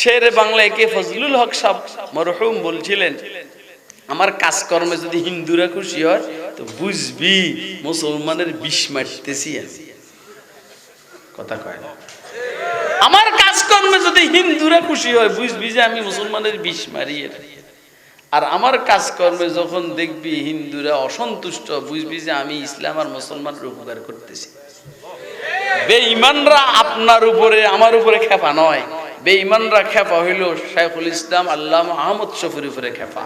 শেরে বাংলায় কে ফজলুল হক সাহেব মরহুম বলছিলেন, আমার কাজকর্মে যদি হিন্দুরা খুশি হয় তো বুঝবি মুসলমানের বিষ মারতেছি আমি। কথা কয় না? আমার কাজকর্মে যদি হিন্দুরা খুশি হয় বুঝবি যে আমি মুসলমানের বিষ মারি। আর আমার কাজকর্মে যখন দেখবি হিন্দুরা অসন্তুষ্ট বুঝবি যে আমি ইসলাম আর মুসলমানের উপকার করতেছি। বেঈমানরা আপনার উপরে আমার উপরে খেপা নয়, বেঈমানরা খেপা হইল শাইখুল ইসলাম আল্লামা আহমদ শফির উপরে খেপা।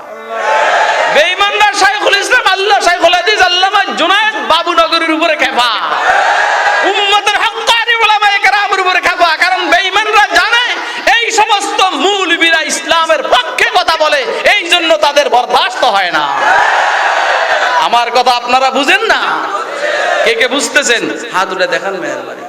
বেঈমানরা শাইখুল ইসলাম শাইখুল হাদিস আল্লামা জুনায়েদ বাবুনগরীর উপরে খেপা। উম্মতের হক্কানি উলামায়ে কেরামের উপরে খেপা। কারণ বেঈমানরা জানে এই সমস্ত মৌলবীরা ইসলামের পক্ষে কথা বলে, এই জন্য তাদের বরদাস্ত হয় না। আমার কথা আপনারা বুঝেন না? কে কে বুঝতেছেন হাত উঠে দেখান মেহেরবানি।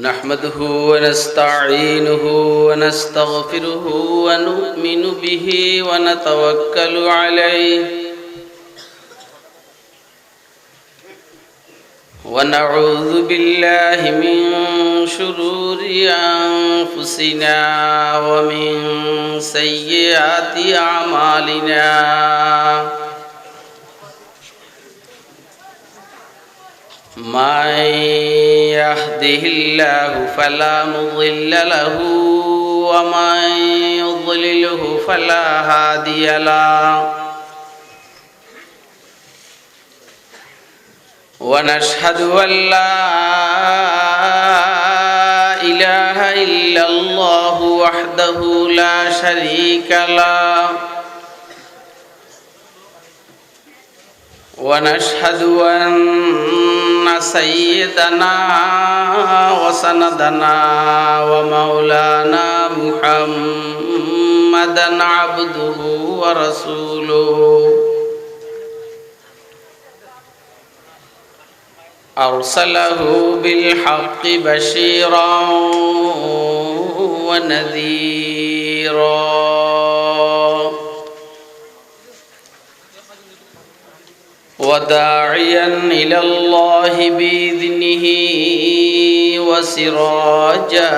نحمده ونستعينه ونستغفره ونؤمن به ونتوكل عليه ونعوذ بالله من شرور أنفسنا ومن سيئات أعمالنا من يهده الله فلا مضل له ومن يضلله فلا هادي له ونشهد أن لا إله إلا الله وحده لا شريك له ونشهد أن سيدنا وسندنا ومولانا محمدا عبده ورسوله أرسله بالحق بشيرا ونذيرا وداعيا إلى الله بإذنه وسراجا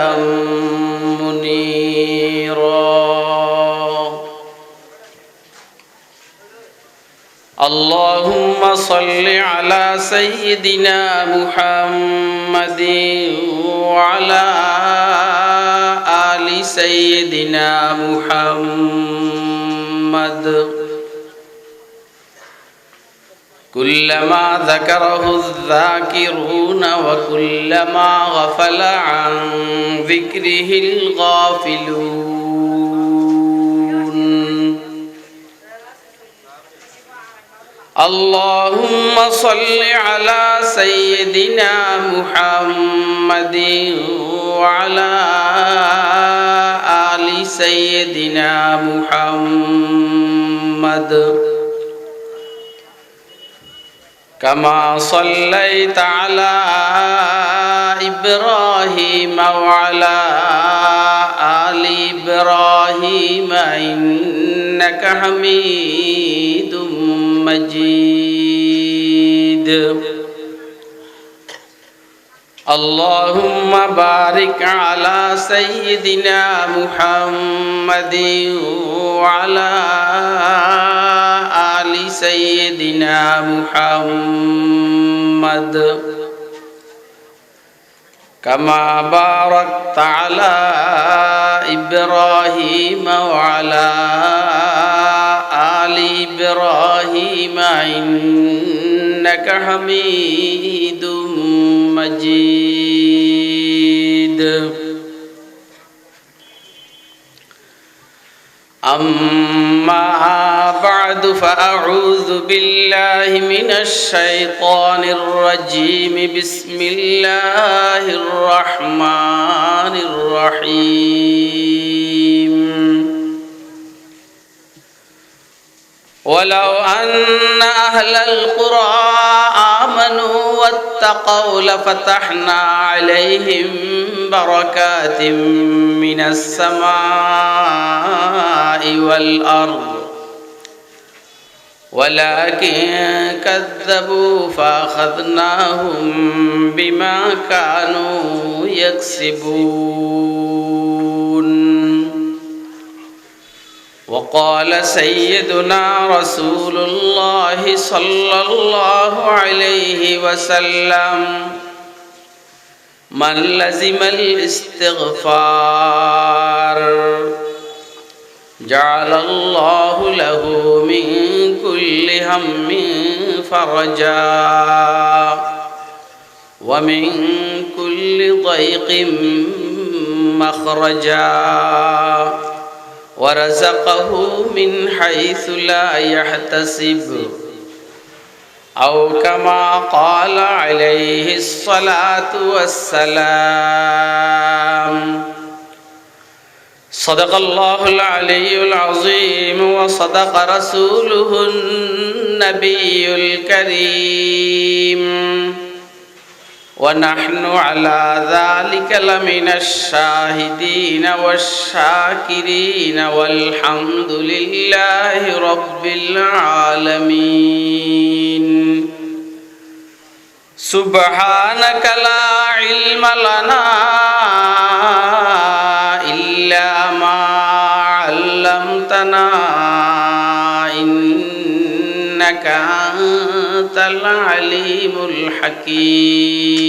منيرا اللهم صل على سيدنا محمد وعلى آل سيدنا محمد كلما ذكره الذاكرون وكلما غفل عن ذكره الغافلون اللهم صل على سيدنا محمد وعلى آل سيدنا محمد كما صليت على إبراهيم وعلى آل إبراهيم إنك حميد مجيد اللهم بارك على سيدنا محمد وعلى آل سيدنا محمد كما باركت على إبراهيم وعلى آل إبراهيم إنك حميد مجيد أما بعد فأعوذ بالله من الشيطان الرجيم بسم الله الرحمن الرحيم ولو أن أهل القرى آمنوا واتقوا لفتحنا عليهم عليهم بركات من السماء والأرض ولكن كذبوا فأخذناهم بما كانوا يكسبون وقال سيدنا رسول الله صلى الله عليه وسلم من لزم الاستغفار جعل الله له من كل هم فرجا ومن كل ضيق مخرجا ورزقه من حيث لا يحتسب أو كما قال عليه الصلاة والسلام صدق الله العلي العظيم وصدق رسوله النبي الكريم ونحن على ذلك لمن الشاهدين والشاكرين والحمد لله رب العالمين سبحانك لا علم لنا إلا ما علمتنا إنك أنت العليم الحكيم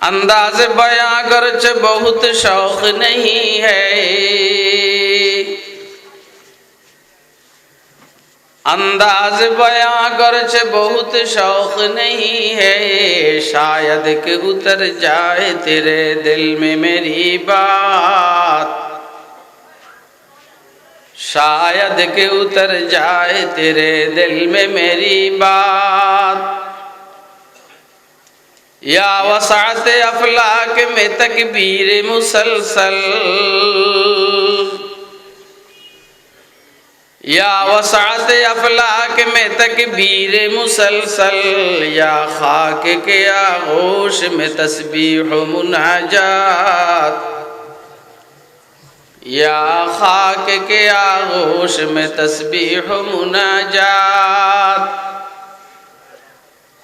अंदाज बयां गर्च बहुत शौक नहीं है अंदाज बयां गर्च बहुत शौक नहीं है शायद कि उतर जाए तेरे दिल में मेरी बात शायद कि उतर जाए तेरे दिल में मेरी बात या वसात अफलाक में तकबीर मुसलसल या वसात अफलाक में तकबीर मुसलसल या खाक के आगोश में तस्बीह मुनाजात या खाक के आगोश में तस्बीह मुनाजात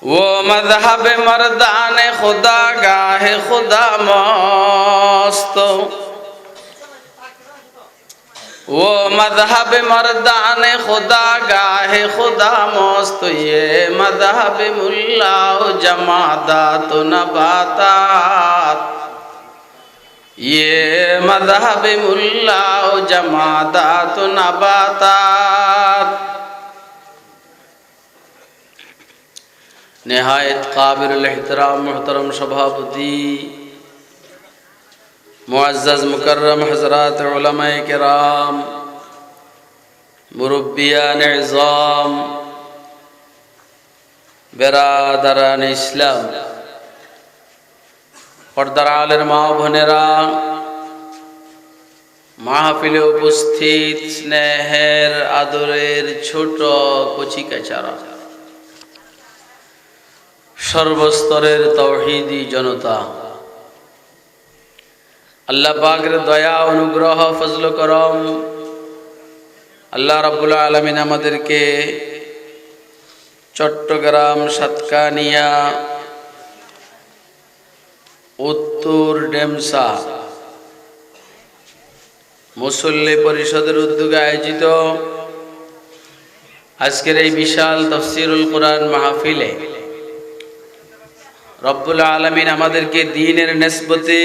वो मज़हब मर्दान खुदा गाहे खुदा मस्त वो मज़हब मर्दान खुदा गाहे खुदा मस्त ये मज़हब मुल्ला जमादात नबातात ये मज़हब मुल्ला जमादात नबातात नहायत काबिल एहतराम मुहतरम सभापति मुअज़्ज़ज़ मुकर्रम हज़रात उलमाए किराम मुरब्बियान इज़ाम बिरादरान इस्लाम पर्दार आलेर मा बोनेरा महफिले उपस्थित स्नेहेर आदरेर छोट कचिकाचारा सर्वस्तरेर तौहीदी जनता अल्लाह पाकेर दया अनुग्रह फजल करम अल्लाह रब्बुल आलामीन आमादेरके चट्टग्राम सातकानिया उत्तर डेमसा मुसल्ली परिषदेर उद्योगे आयोजित आजकेर এই বিশাল তাফসীরুল কুরআন মাহফিলে रब्बुल आलमीन आमादेरके दीनेर निस्बते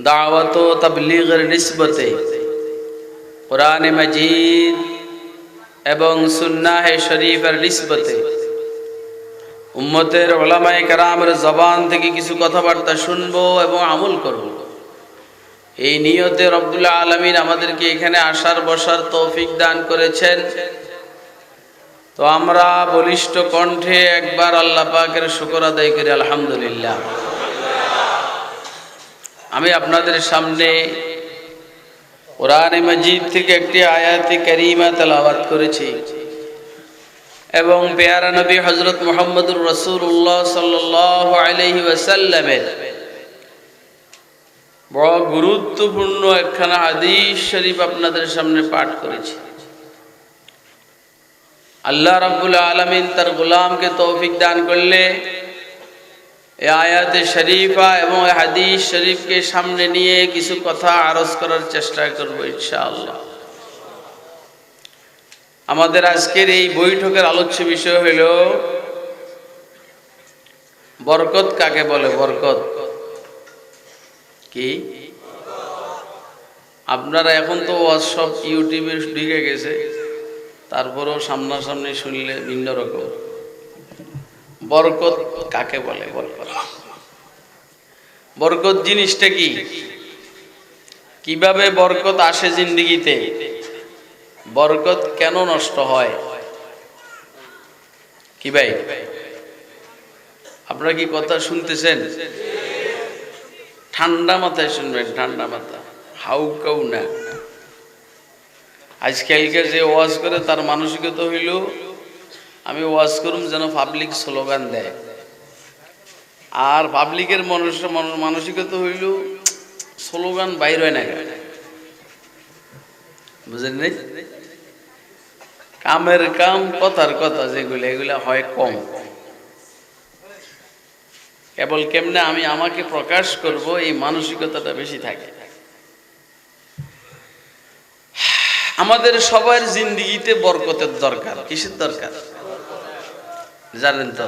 दावत व तबलीगेर निस्बते कुरान मजीद एवं सुन्नाह शरीफेर निस्बते उम्मतेर उलामाए केरामेर जबान थेके किछु कथाबार्ता शुनबो एवं আমল करब এই নিয়তে রব্বুল আলামিন আমাদেরকে এখানে আসার বসার তৌফিক দান করেছেন। তো আমরা বলিষ্ঠ কণ্ঠে একবার আল্লাহ পাকের শুকর আদায় করি আলহামদুলিল্লাহ। আমি আপনাদের সামনে কোরআনে মাজিদ থেকে একটি আয়াতে কারিমা তেলাওয়াত করেছি। এবং পেয়ারা নবী হযরত মুহাম্মদুর রাসূলুল্লাহ সাল্লাল্লাহু আলাইহি ওয়াসাল্লামের বড় গুরুত্বপূর্ণ একখানা হাদিস শরীফ আপনাদের সামনে পাঠ করেছি। আল্লাহ রাব্বুল আলামিন তার গোলামকে তৌফিক দান করলে এই আয়াতে শরীফা এবং এই হাদিস শরীফকে সামনে নিয়ে কিছু কথা আরজ করার চেষ্টা করব ইনশাআল্লাহ। আমাদের আজকের এই বৈঠকের আলোচ্য বিষয় হইল বরকত কাকে বলে। বরকত কি? আপনারা এখন তো সব ইউটিউবে ঢুকে গেছে, তারপরেও সামনাসামনি শুনলে ভিন্ন রকম। বরকত কাকে বলে? বরকত বরকত জিনিসটা কি? কিভাবে বরকত আসে জিন্দেগিতে? বরকত কেন নষ্ট হয়? কি ভাই, আপনারা কি কথা শুনতেছেন? ঠান্ডা মাথায় শুনবেন, ঠান্ডা মাথা, হাউকাউ না। আজকালকে যে ওয়াজ করে তার মানসিকতা হইল আমি ওয়াজ করুম যেন পাবলিক স্লোগান দেয়, আর পাবলিকের মানসিকতা হইল স্লোগান বাইর হয় না। বুঝলেন? কামের কাম কথার কথা যেগুলো এগুলা হয় কম। কেবল কেমনে আমি আমাকে প্রকাশ করব এই মানসিকতাটা বেশি থাকে। আমাদের সবার জিন্দেগিতে বরকতের দরকার। কিসের দরকার জানেন তো?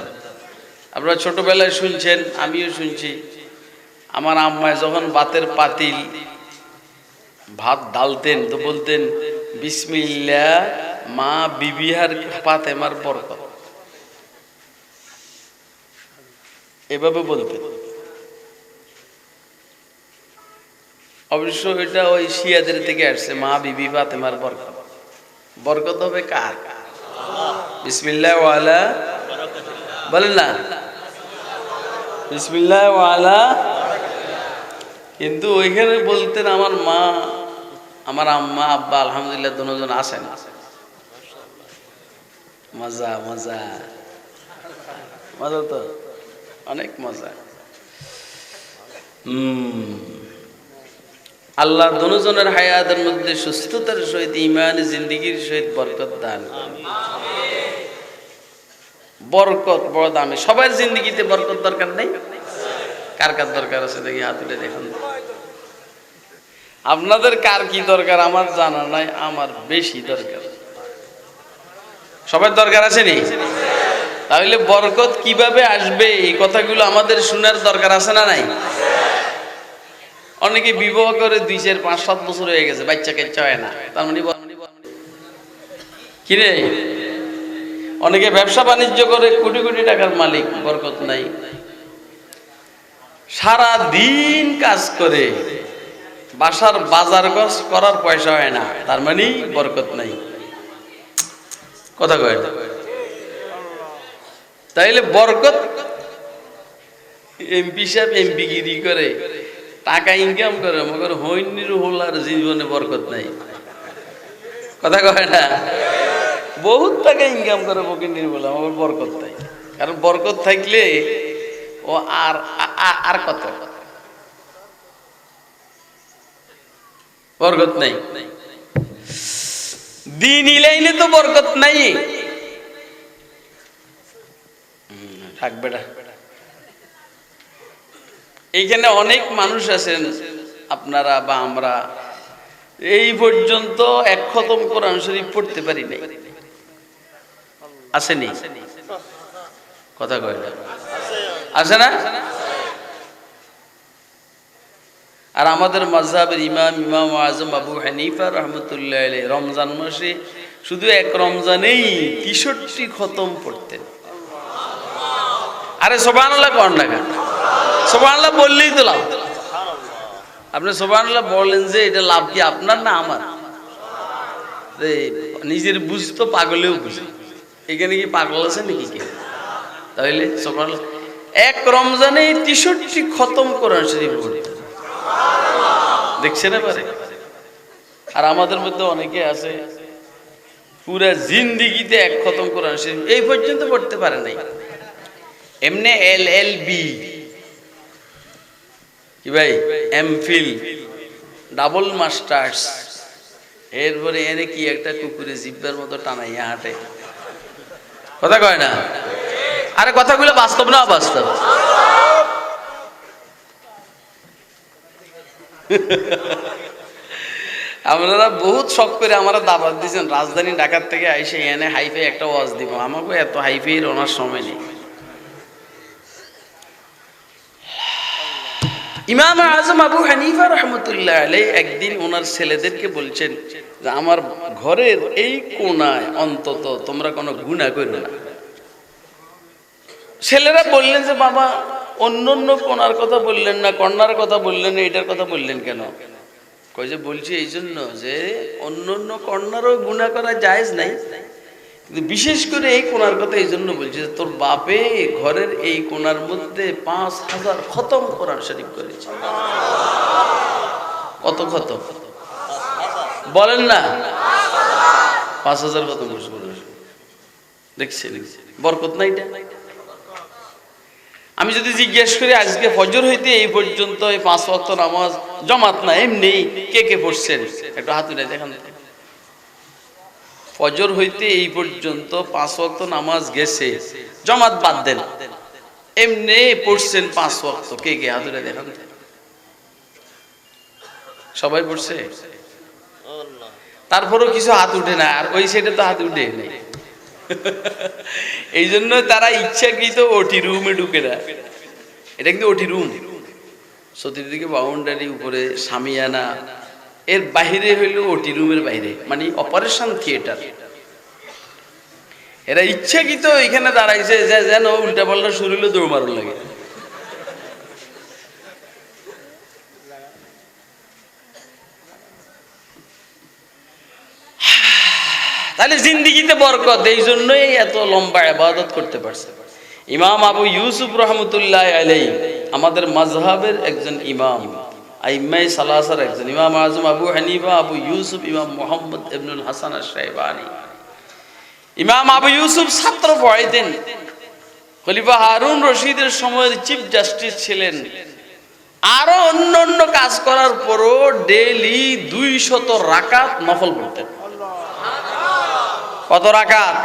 আপনারা ছোটবেলায় শুনছেন, আমিও শুনছি। আমার আম্মায় যখন ভাতের পাতিল ভাত ডালতেন তো বলতেন বিসমিল্লাহ মা বিবিহার ফাতেমার বরকত, এভাবে বলতেন। অবশ্য এটা ওই শিয়াদের থেকে আসছে, মা বিবি ফাতেমার বরকত। বরকত হবে কার? বিসমিল্লাহ ওয়ালা বলেন না, বিসমিল্লাহ ওয়ালা। কিন্তু ওইখানে বলতেন আমার মা, আমার আম্মা আব্বা আলহামদুলিল্লাহ দুজন আছেন। মজা মজা মজা, তো অনেক মজা। আল্লাহ দুজনের হায়াতের মধ্যে সুস্থতার সহিত ঈমান জিন্দেগীর সহিত বরকত দান করেন। বরকত বড় দামি। সবার জিন্দেগিতে বরকত দরকার নেই? কার কার দরকার আছে দেখি হাত তুলে দেখুন। আপনাদের কার কি দরকার আমার জানা নাই, আমার বেশি দরকার। সবার দরকার আছে নি? তাহলে বরকত কিভাবে আসবে এই কথাগুলো আমাদের শোনার দরকার আছে না নাই? অনেকে বিবাহ করে 2, 4, 5, 7 বছর হয়ে গেছে, বাচ্চা কাচ্চা হয় না, তার মানে কি রে? অনেকে ব্যবসা বাণিজ্য করে কোটি কোটি টাকার মালিক, বরকত নাই। সারা দিন কাজ করে বাসার বাজার করার পয়সা হয় না, তার মানে বরকত নাই। কথা কয় না? তাইলে বরকত এমপি সাহেব এমপি গিরি করে টাকা ইনকাম করে, মগর হইনির হোলার জীবনে বরকত নাই। কথা কয় না? বহুত টাকা ইনকাম করে ফকিন্নির বলে, আমার বরকত নাই। কারণ বরকত থাকলে ও আর আর কত বরকত নাই। দিন ইলাইলে তো বরকত নাই। থাকবে না। এইখানে অনেক মানুষ আছেন, আপনারা বা আমরা এই পর্যন্ত 1 খতম কোরআন শরীফ পড়তে পারি নাই। আসেনি? কথা কয় না? আছে না? আর আমাদের মাযহাবের ইমাম আযম আবু হানিফা রাহমাতুল্লাহ আলাইহি রমজান মাসে শুধু এক রমজানেই 63 খতম পড়তেন। আরে সুবহানাল্লাহ কোন না? সুবহানাল্লাহ বললেই তো লাভ। আপনি সুবহানাল্লাহ বলেন যে এটা লাভ কি আপনার না আমার? নিজের বুঝ তো পাগলেও বুঝে। এখানে কি পাগল আছে নাকি কে? তাহলে সুবহানাল্লাহ এক রমজানে 63 খতম কোরআন শরীফ পড়তেন। দেখছেন এবারে? আর আমাদের মধ্যে অনেকে আছে পুরা জিন্দিগিতে এক খতম কোরআন শরীফ এই পর্যন্ত পড়তে পারে নাই। এমনি LLB কি ভাই, এমফিল, ডাবল মাস্টার্স, এরপরে এনে কি একটা কুকুরে জিব্বার মতো টানাইয়া হাঁটে, কথা কয় না? আরে কথাগুলো বাস্তব না অবাস্তব? আপনারা বহুত শখ করে আমরা দাবাত দিয়েছেন, রাজধানী ঢাকার থেকে আইসে এনে হাইফাই একটা ওয়াজ দিব, আমাকে এত হাইফাই ওনার সময় নেই। ইমাম আজম আবু হানিফা রহমতুল্লাহ আলাইহি একদিন ওনার ছেলেদেরকে বলছেন যে আমার ঘরের এই কোণায় অন্তত তোমরা কোনো গুনাহ করবে না। ছেলেরা বললেন যে বাবা অন্য কোণার কথা বললেন না, কর্নার কথা বললেন না, এটার কথা বললেন কেন? কই যে বলছি এই জন্য যে অন্য কর্নারও গুনাহ করা জায়েজ নাই, কিন্তু বিশেষ করে এই কোণার কথা এই জন্য বলছি যে তোর বাপে ঘরের এই কোণার মধ্যে 5000 খতম কোরআন শরীফ করেছে। কত খতম বলেন না? 5000 খতম করেছে। দেখছেন বরকত নাই এটা? আমি যদি জিজ্ঞেস করি আজকে ফজর হইতে এই পর্যন্ত এই 5 ওয়াক্ত নামাজ জামাত না এমনি কে কে পড়ছেন, একটু হাত উঠাই দেখান। ফজর হইতে এই পর্যন্ত 5 ওয়াক্ত নামাজ গেছে, জামাত বাদ দেন, এমনি পড়ছেন 5 ওয়াক্ত, কে কে হাত উঠাই দেখান। সবাই পড়ছে? তারপরেও কিছু হাত উঠে না, আর ওই সাইডে তো হাত উঠে নাই। এই জন্য তারা ইচ্ছাকৃত ওটি রুমে ঢুকে না। এটা কিন্তু ওটি রুম, চতুর্দিকে বাউন্ডারি, উপরে সামিয়ানা, এর বাহিরে হইল ওটি রুমের বাইরে, মানে অপারেশন থিয়েটার। এরা ইচ্ছাকৃত এখানে দাঁড়াইছে যেন উল্টা পাল্টা শুরু হইলে দৌড় মারুন লাগে। তাহলে জিন্দিগিতে বরকত, এই জন্যই এত লম্বা ইবাদত করতে পারছে। ইমাম আবু ইউসুফ রহমতুল্লাহ আলাইহি আমাদের মাযহাবের একজন ইমাম, আইম্মাই সালাসার একজন, ইমাম আজম আবু হানিফা, আবু ইউসুফ, ইমাম মুহাম্মদ ইবনুল হাসান আশ-শাইবানি। ইমাম আবু ইউসুফ ছাত্র পড়াইতেন, খলিফা হারুন রশিদের সময়ের চিফ জাস্টিস ছিলেন। আরো অন্য কাজ করার পরও ডেইলি 200 রাকাত নফল পড়তেন। কত রাকাত?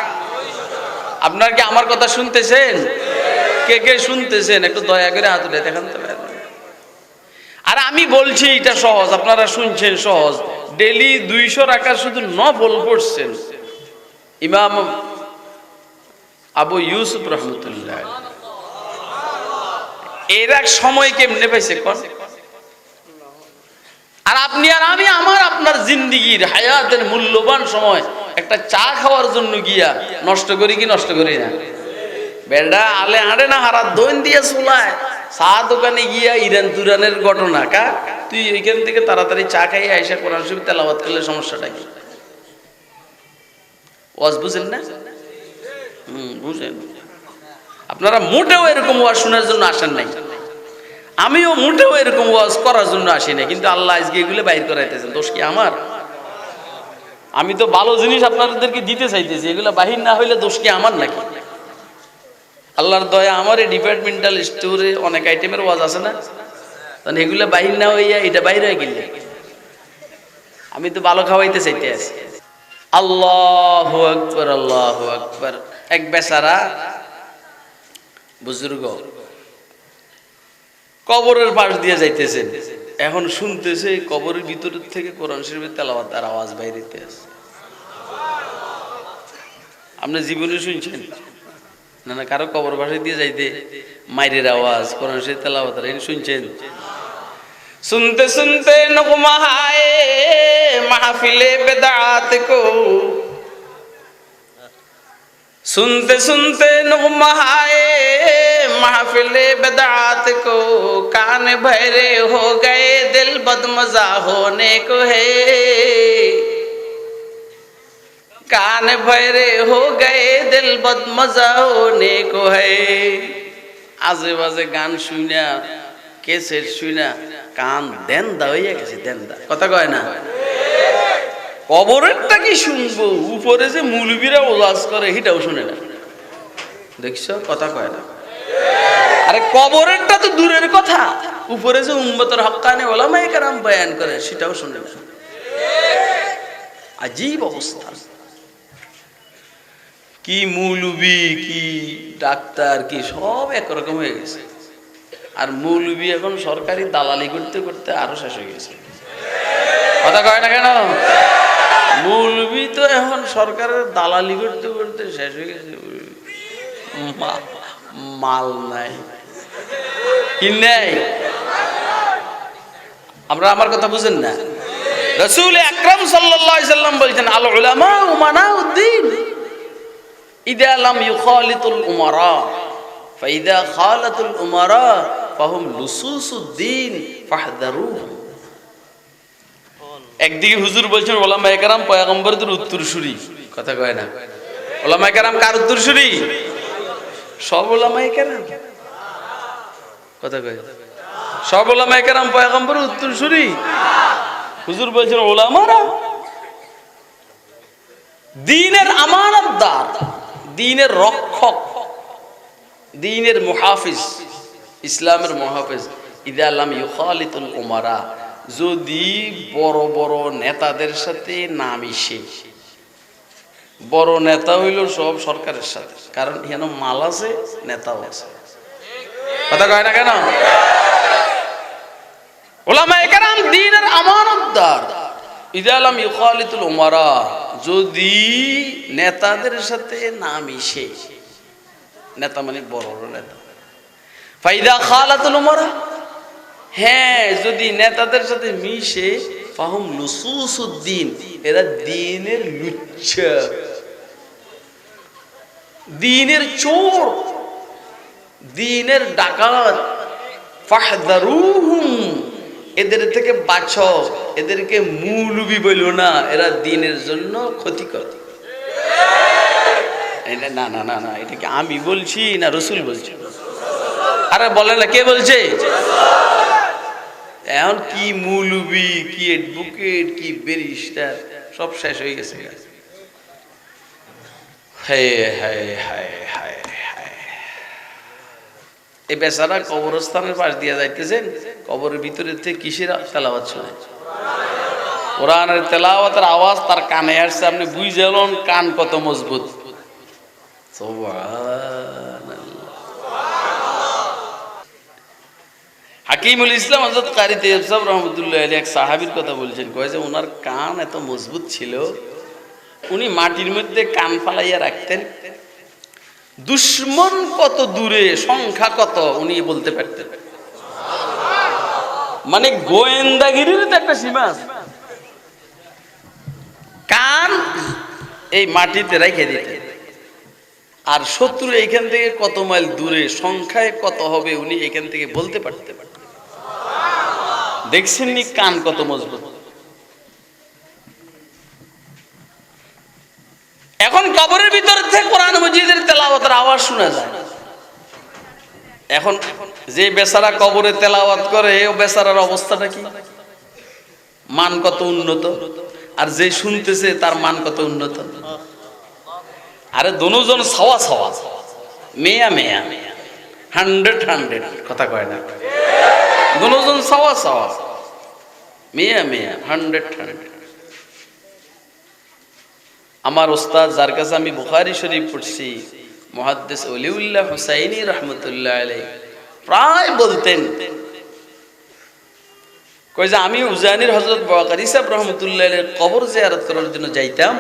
আপনার কি আমার কথা শুনতেছেন? কে কে শুনতেছেন? একটু দয়া করে হাত উঠে দেখান তো। আর আমি বলছি এটা সহজ, আপনারা শুনছেন সহজ। ডেইলি 200 রাকাত শুধু নফল পড়ছেন ইমাম আবু ইউসুফ রহমতুল্লাহ। এর এক সময় কেমনে পাইছে কোন? আর আপনি আর আমি আপনার জিন্দিগির হায়াতের মূল্যবান সময় একটা চা খাওয়ার জন্য গিয়া নষ্ট করি কি নষ্ট করি না? বেড়া আলে হাঁটে না, হারা দইন দিয়ে চুলায় চা দোকানে গিয়া ইরান তুরানের ঘটনা কা, তুই ওইখান থেকে তাড়াতাড়ি চা খাই আইসা কোরআন শরীফ তেলাওয়াত করলে সমস্যাটা কি? ওয়াজ বুঝেন না? বুঝেন। আপনারা মোটেও এরকম ওয়াজ শোনার জন্য আসেন নাই, আমিও মোটেও এরকম ওয়াজ করার জন্য আসি না, কিন্তু আল্লাহ আজকে এগুলো বাইর করাইতেছেন। দোষ কি আমার? আমি তো ভালো জিনিস আপনাদেরকে দিতে চাইতেছি, এগুলো বাহির না হইলে দোষ কি আমার নাকি? আল্লাহর দয়া, আমার এই ডিপার্টমেন্টাল স্টোরে অনেক আইটেমের ওয়াজ আছে না, তখন এগুলো বাহির না হইয়া এটা বাইরে হয়ে গেলে আমি তো ভালো খাওয়াইতে চাইতে আছি। আল্লাহু আকবার, আল্লাহু আকবার। এক বেচারা বুজুর্গ কবরের পাশ দিয়ে যাইতেছেন, এখন শুনতেছে কবরের ভিতর থেকে কোরআন শরীফের তেলাওয়াত আর আওয়াজ বাইরেতে আছে। আপনি জীবনে শুনছেন না? না, কারো কবর পাশে দিয়ে যাইতে মাইরের আওয়াজ, কোরআন শরীফ তেলাওয়াত শুনছেন? सुनते सुनते नगमा आए महफिले बिदअत को, सुनते सुनते नगमा आए महफिले बिदअत को, कान भरे हो गए दिल बदमजा होने को है, कान भरे हो गए दिल बदमजा होने को है। आजे बाजे गान शुना, कैसेट शुना কান দেন দা হইয়া গেছে, দেন দা, কথা কয় না? কবরেরটা কি শুনবো, উপরে যে মৌলবীরা ওয়াজ করে সেটাও শুনে না। দেখছো, কথা কয় না। আরে কবরেরটা তো দূরের কথা, উপরে যে উম্মতের হক্কানি ওলামায়ে কেরাম বয়ান করে সেটাও শুনে না। আজীব অবস্থা। কি মৌলবী, কি ডাক্তার, কি সব একরকম হয়ে গেছে। আর মৌলবী এখন সরকারি দালালি করতে করতে আরো শেষ হয়ে গেছে। কথা কয় না কেন? মৌলবী তো এখন সরকারের দালালি করতে করতে শেষ হয়ে গেছে। মাল নাই, কি নাই? আমরা, আমার কথা বুঝেন না? রাসূল আকরাম সাল্লাল্লাহু আলাইহি সাল্লাম বলেছেন, আল উলামা উমানাউদ্দিন ইদা লাম ইউখালিতুল উমারা ফাইদা খালাতুল উমারা ফাহুম লুসুসুদ্দিন ফাহদারুহুম। একদিকে হুজুর বলছেন ওলামায়ে কেরাম পয়গম্বরদের উত্তরসূরি। কথা কয় না? ওলামায়ে কেরাম কার উত্তরসূরি? সব ওলামায়ে কেরাম। কথা কয়? সব ওলামায়ে কেরাম পয়গম্বরের উত্তরসূরি? হুজুর বলছেন ওলামারা দ্বীনের আমানতদার, দ্বীনের রক্ষক, দ্বীনের মুহাফিজ, ইসলামের মুহাফিজ। ইদা লাম ইউখালিতুল উমারা, যদি বড় বড় নেতাদের সাথে না মিশে। বড় নেতা হইল সব সরকারের সাথে, কারণ এখানে মাল আছে, নেতাও আছে। কথা কয় না কেন? উলামায়ে কেরাম দ্বীনের আমানতদার। ইদা লাম ইউখালিতুল উমারা, যদি নেতাদের সাথে না মিশে, নেতা মানে বড় বড় নেতা। ফাইদা খালাতুল উমারা, হ্যাঁ যদি নেতাদের সাথে মিশে, ফাহুম লুসুসুদ্দিন, এরা দ্বীনের লুচ্ছা, দ্বীনের চোর, দ্বীনের ডাকাত। ফাহদারুহুম, এদের থেকে বাঁচো, এদেরকে মৌলবী বইল না, এরা দ্বীনের জন্য ক্ষতিকর। না না না না, এটা কি আমি বলছি না রাসূল বলছে? আরে বলে না, কে বলছে? এখন কি মৌলবী, কি অ্যাডভোকেট, কি ব্যারিস্টার, সব শেষ হয়ে গেছে। হায় হায় হায় হায় হায়। এই বেচারা কবরস্থানের পাশ দিয়ে যাইতেছেন, কবরের ভিতরে থেকে কিসের তেলাওয়াত শোনে? কোরআনের তেলাওয়াতের আওয়াজ তার কানে আসছে। আপনি বুঝলেন কান কত মজবুত। হাকিমুল ইসলাম হযরত কারি তাইয়্যিব সাহেব রাহমাতুল্লাহ আলাইহি এক সাহাবীর কথা বলছেন, কয় যে ওনার কান এত মজবুত ছিল, উনি মাটির মধ্যে কান ফালাইয়া রাখতেন, দুশমন কত দূরে, সংখ্যা কত উনি বলতে পারতেন। মানে গোয়েন্দাগিরির তো একটা সীমা আছে। কান এই মাটিতে রেখে দিতেন, আর শত্রু এইখান থেকে কত মাইল দূরে, সংখ্যায় কত হবে উনি এখান থেকে বলতে পারতেন। দেখছেন নি কান কত মজবুত। এখন কবরের ভিতর থেকে কোরআন মাজিদের তেলাওয়াতের আওয়াজ শোনা যায়। এখন যে বেচারা কবরে তেলাওয়াত করে, ও বেচারার অবস্থাটা কি, মান কত উন্নত, আর যে শুনতেছে তার মান কত উন্নত। আরে দুজন ছাওয়া ছাওয়া, মেয়া মেয়া, 100 কথা কয় না? দুজন ছাওয়া ছাওয়া, মেয়া মেয়া, 100। আমার ওস্তাদ, যার কাছে আমি বুখারী শরীফ পড়ছি, মুহাদ্দিস ওলিউল্লাহ হুসাইনি রাহমাতুল্লাহ আলাইহি, প্রায় বলতেন, কই যে আমি উজানির হযরত বুখারী সাহেব রাহমাতুল্লাহ আলাইহির কবর জিয়ারত করার জন্য যাইতাম,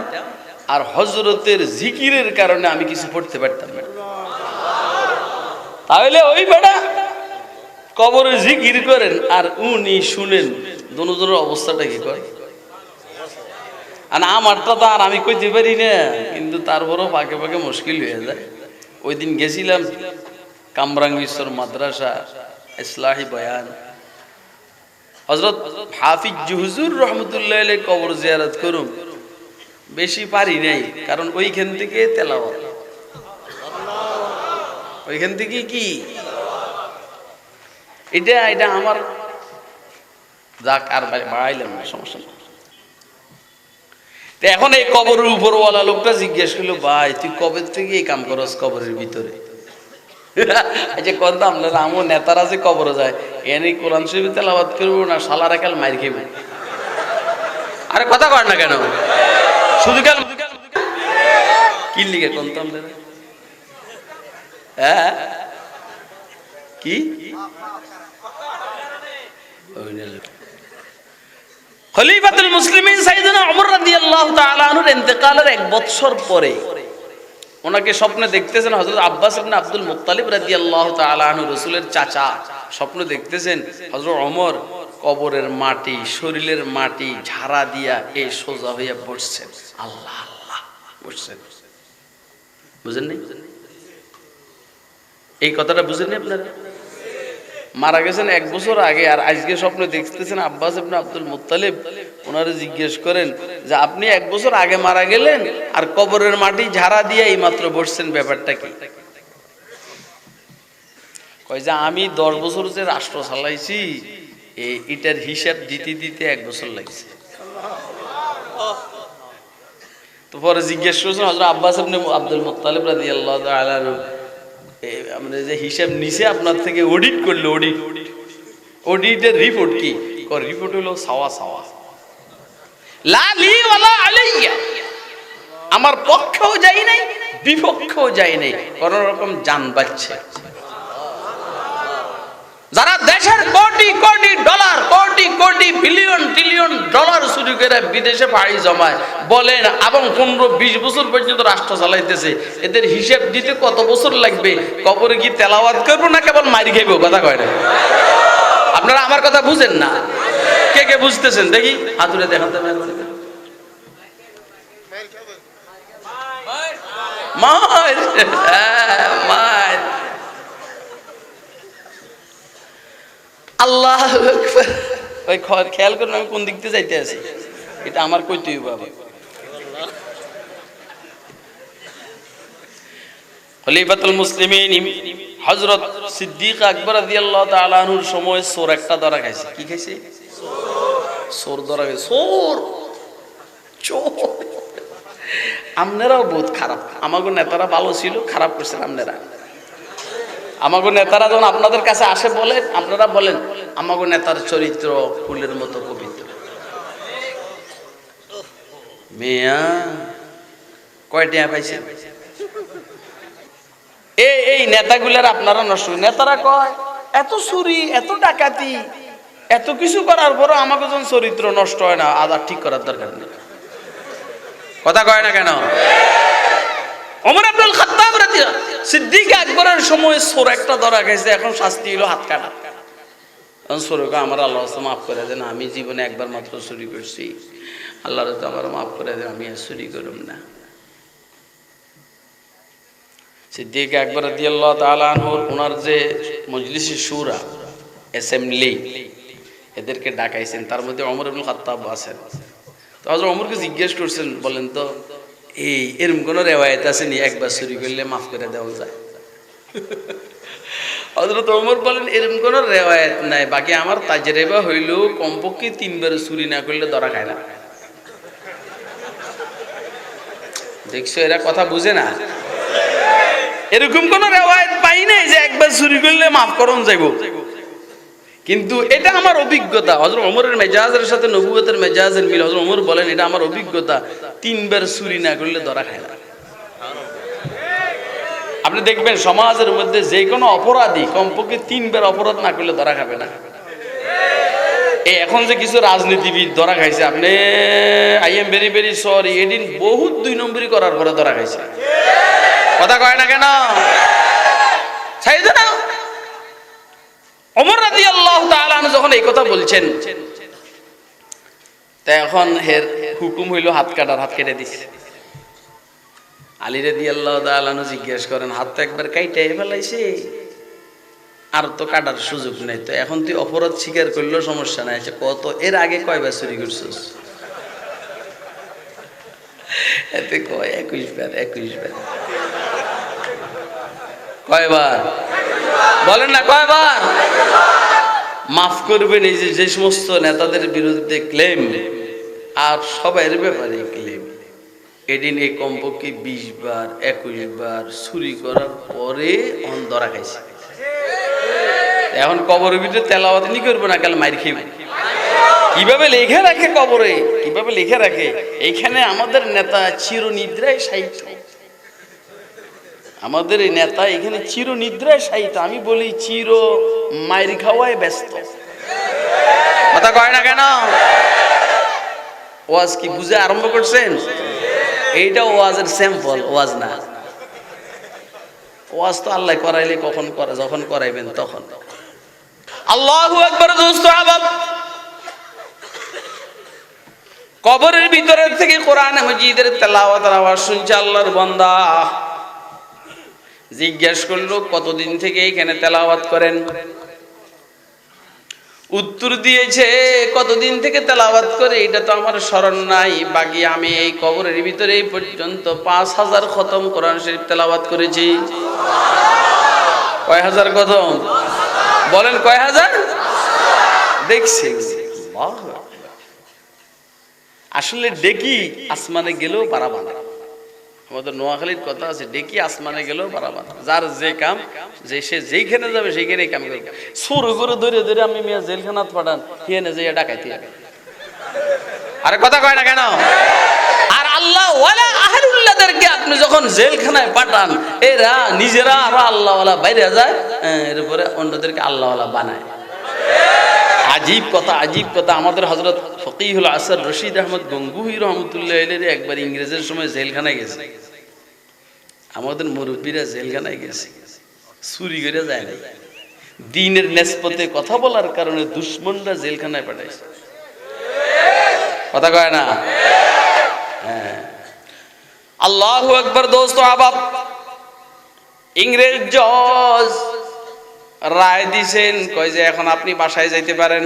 আর হযরতের জিকিরের কারণে আমি কিছু পড়তে পারতাম না। তাহলে ওই বেটা কবরে জিকির করেন আর উনি শুনেন, দুজনের অবস্থাটা কি করে? আর আমারটা তো আর আমি কইতে পারি না, কিন্তু তারপরও পাকে পাকে মুশকিল হয়ে যায়। ওই দিন গেছিলাম কামরাঙ্গীশ্বর মাদ্রাসা ইসলাহি বয়ান, হযরত হাফিজ হুজুর রাহমাতুল্লাহ আলাইহি কবর জিয়ারত করুম, বেশি পারি নাই, কারণ ওইখান থেকে তেলাওয়াত, ওইখান থেকে কি এটা আমার যাক, আর বাড়াইলাম না, সমস্যা নেই। এখন এই কবরের উপরওয়ালা লোকটা জিজ্ঞেস করলো, ভাই তুই কবে থেকে এই কাম করস কবরের ভিতরে? এই যে কথা আপনারা আমার নেতারা যে কবরে যায়, এনে কোরআন শরীফ তেলাওয়াত করবো না শালারা কাল মাইর খেব? আরে কথা কর না কেন? শুধু কাল কি লিখে কোন তো আপনারা? হ্যাঁ কি খলিফাতুল মুসলিমিন সাইয়েদনা ওমর রাদিয়াল্লাহু তাআলা আনহুর ইন্তেকালের 1 বছর পরে ওনাকে স্বপ্নে দেখতেছেন হযরত আব্বাস ইবনে আব্দুল মুত্তালিব রাদিয়াল্লাহু তাআলা আনহু, রাসূলের চাচা, স্বপ্ন দেখতেছেন হযরত ওমর কবরের মাটি, শরীরের মাটি ঝাড়া দিয়া এই সোজা হইয়া বসছেন, আল্লাহ আল্লাহ বসছেন। বুঝেন নাই এই কথাটা? বুঝেন নাই আপনারা? মারা গেছেন 1 বছর আগে, আর আজকে স্বপ্নে দেখতেছেন আব্বাস ইবনে আব্দুল মুত্তালিব। ওনারা জিজ্ঞেস করেন যে আপনি 1 বছর আগে মারা গেলেন আর কবরের মাটি ঝাড়া দিয়ে এই মাত্র বসছেন, ব্যাপারটা কি? কয় যে আমি 10 বছর যে রাষ্ট্র চালাইছি এটার হিসাব দিতে দিতে 1 বছর লাগছে। তো পরে জিজ্ঞেস করছেন হযরত আব্বাস ইবনে আব্দুল মুত্তালিব রাদিয়াল্লাহু তাআলা আনহু, আমরা যে হিসাব নিচে আপনার থেকে অডিট করলো, অডিটের রিপোর্ট কি? রিপোর্ট হলো সাওয়া সাওয়া, লা লি ওয়ালা আলাইয়া, আমার পক্ষেও যাই নাই বিপক্ষেও যাই নাই, কোন রকম জান বাঁচছে। যারা দেশের crore crore dollar, crore crore billion trillion dollar চুরি করে বিদেশে পাড়ি জমায় বলেন এবং 15-20 বছর পর্যন্ত রাষ্ট্র চালাইতেছে, এদের হিসাব দিতে কত বছর লাগবে? কবরে কি তেলাওয়াত করবো না কেবল মারি খাইব? কথা কয় না? আপনারা আমার কথা বুঝেন না? কে কে বুঝতেছেন দেখি হাতুড়ে দেখাতে হবে। মার মার আল্লাহ আকবার। ওই খেয়াল করুন আমি কোন দিক দিয়ে যাইতে আছি, এটা আমার কইতেই বাবা। খলিফাতুল মুসলিমিন হযরত সিদ্দিক আকবর রাদিয়াল্লাহু তাআলা আনহুর সময় চোর একটা ধরা খাইছে। কি খাইছে? চোর ধরা খাইছে। চোর। আপনারাও বহুত খারাপ। আমাগো নেতারা ভালো ছিল, খারাপ করছেন আপনারা। আমাগো নেতারা যখন আপনাদের কাছে আসে বলে, আপনারা বলেন আমাগো নেতার চরিত্র ফুলের মতো পবিত্র। মিয়া কয়টা পাইছে? এই নেতাগুলার আপনারা নষ্ট। নেতারা কয় এত চুরি, এত ডাকাতি, এত কিছু করার পরও আমাকে যখন চরিত্র নষ্ট হয় না, আদা ঠিক করার দরকার নেই। কথা কয় না কেন? ওমর ইবনুল খাত্তাব রাদিয়াল্লাহু সিদ্দিক আকবরের সময় চোর একটা ধরা গেছে, এখন শাস্তি হলো হাত কাটা। চোরকে আমার আল্লাহ মাফ করে দেন, আমি জীবনে একবার মাত্র চুরি করছি, আল্লাহ আমার মাফ করে দেন, আমি আর চুরি করব না। সিদ্দিক আকবর রাদিয়াল্লাহু তাআলা আনহু ওনার যে মজলিসে শুরা, অ্যাসেম্বলি, এদেরকে ডাকাইছেন, তার মধ্যে ওমর ইবনুল খাত্তাব আছেন। তো হযরত ওমরকে জিজ্ঞেস করছেন, বলেন তো এরকম কোন রেওয়ায়েত আছে নি একবার চুরি করলে মাফ করে দেওয়া যায়? হযরত ওমর বলেন এরকম কোন রেওয়ায়েত নাই, বাকি আমার তাজরিবা হইল কমপক্ষে 3 বার চুরি না করলে ধরা খায় না। দেখছো এরা কথা বুঝে না। এরকম কোন রেওয়ায়েত পাই নাই যে একবার চুরি করলে মাফ করন যাইব। কিন্তু এটা আমার অভিজ্ঞতা। হযরত ওমরের মেজাজের সাথে নবুয়তের মেজাজের মিল। হযরত ওমর বলেন এটা আমার অভিজ্ঞতা, 3 বার চুরি না করলে ধরা খায় না। আপনি দেখবেন সমাজের মধ্যে যে কোনো অপরাধী কমপক্ষে 3 বার অপরাধ না করলে ধরা খাবে না। এখন যে কিছু রাজনীতিবিদ ধরা খাইছে, আপনি I am very very sorry, এদিন বহুত 2 নম্বরই করার পরে ধরা খাইছে। কথা কয় না কেন? সাইয়েদনা ওমর রাদিয়াল্লাহু তাআলা আনহু যখন এই কথা বলছেন, তখন এর হুকুম হইল হাত কাটার, হাত কেটে দিছে। আলী রাদিয়াল্লাহু তাআলা আনহু জিজ্ঞেস করেন, হাত তো একবার কাইটাই ফেলাইছে, আর তো কাটার সুযোগ নাই, তো এখন তুই অপরাধ স্বীকার করলেও সমস্যা নাই, কত এর আগে কয়বার চুরি করছিস? এতে কয় 21 বার। 21 বার কয়বার বলেন না? কয়বার? মাফ করবেন এই যে সমস্ত নেতাদের বিরুদ্ধে ক্লেম আর সবাইয়ের ব্যাপারে ক্লেম, এদিন এই কমপক্ষে 20 বার 21 বার চুরি করার পরে ধরা খাইছে। এখন কবরের ভিতরে তেলাওয়াত নি করবো না, কাল মাইর খেয়ে কিভাবে লিখে রাখে কবরে, কিভাবে লিখে রাখে। এইখানে আমাদের নেতা চিরনিদ্রায় শায়িত, আমাদের এই নেতা এখানে চিরনিদ্রায় শায়িত। আমি বলি চির মাইর খাওয়ায় ব্যস্ত। কথা কয় না কেন? ওয়াজ কি বুঝে আরম্ভ করছেন? এইটা ওয়াজের স্যাম্পল, ওয়াজ না। ওয়াজ তো আল্লাহ করাইলে কখন করে, যখন করাইবেন তখন। আল্লাহু আকবার। দোস্ত আহবাব, কবরের ভিতরে থেকে কোরআন মাজিদের তেলাওয়াতের আওয়াজ শুনছে আল্লাহর বান্দা। জিজ্ঞেস করলো কতদিন থেকে এখানে তেলাওয়াত করেন? উত্তর দিয়েছে কতদিন থেকে তেলাওয়াত করে এটা তো আমার স্মরণ নাই, বাকি আমি এই কবরের ভিতরে এই পর্যন্ত 5000 খতম কোরআন শরীফ তেলাওয়াত করেছি। কয় হাজার খতম বলেন? কয় হাজার? দেখছি আসলে ডেকি আসমানে গেলেও বাড়াবান। আমাদের নোয়াখালীর কথা আছে, ডেকি আসমানে গেলেও বাড়াবান। যার যে কাম, যে সে যেইখানে যাবে সেইখানেই কাম করবে। শুরু করে ধরে ধরে আমি মিয়া জেলখানাত পাঠান, হিয়ানে যে ডাকাইতে যাবে। আরে কথা কয় না কেন? আর আল্লাহ ওয়ালা আহলুল্লাহদেরকে আপনি যখন জেলখানায় পাঠান, এরা নিজেরা আরো আল্লাহ ওয়ালা বাইরে যায়, এরপরে অন্যদেরকে আল্লাহ ওয়ালা বানায়। আজীব কথা, আজীব কথা। আমাদের হযরত ফকিহুল আসর রশিদ আহমদ গঙ্গুহি রহমতুল্লাহ আলাইহি একবার ইংরেজের সময় জেলখানায় গেছে। আমাদের মুরব্বীরা জেলখানায় গেছে, চুরি করে যায় না, দ্বীনের নেসপতে কথা বলার কারণে দুশমনরা জেলখানায় পাঠাইছে। কথা কয় না? হ্যাঁ। আল্লাহু আকবার। দোস্ত আহবাব, ইংরেজ জজ রায় দিছেন, কয় যে এখন আপনি বাসায় যাইতে পারেন,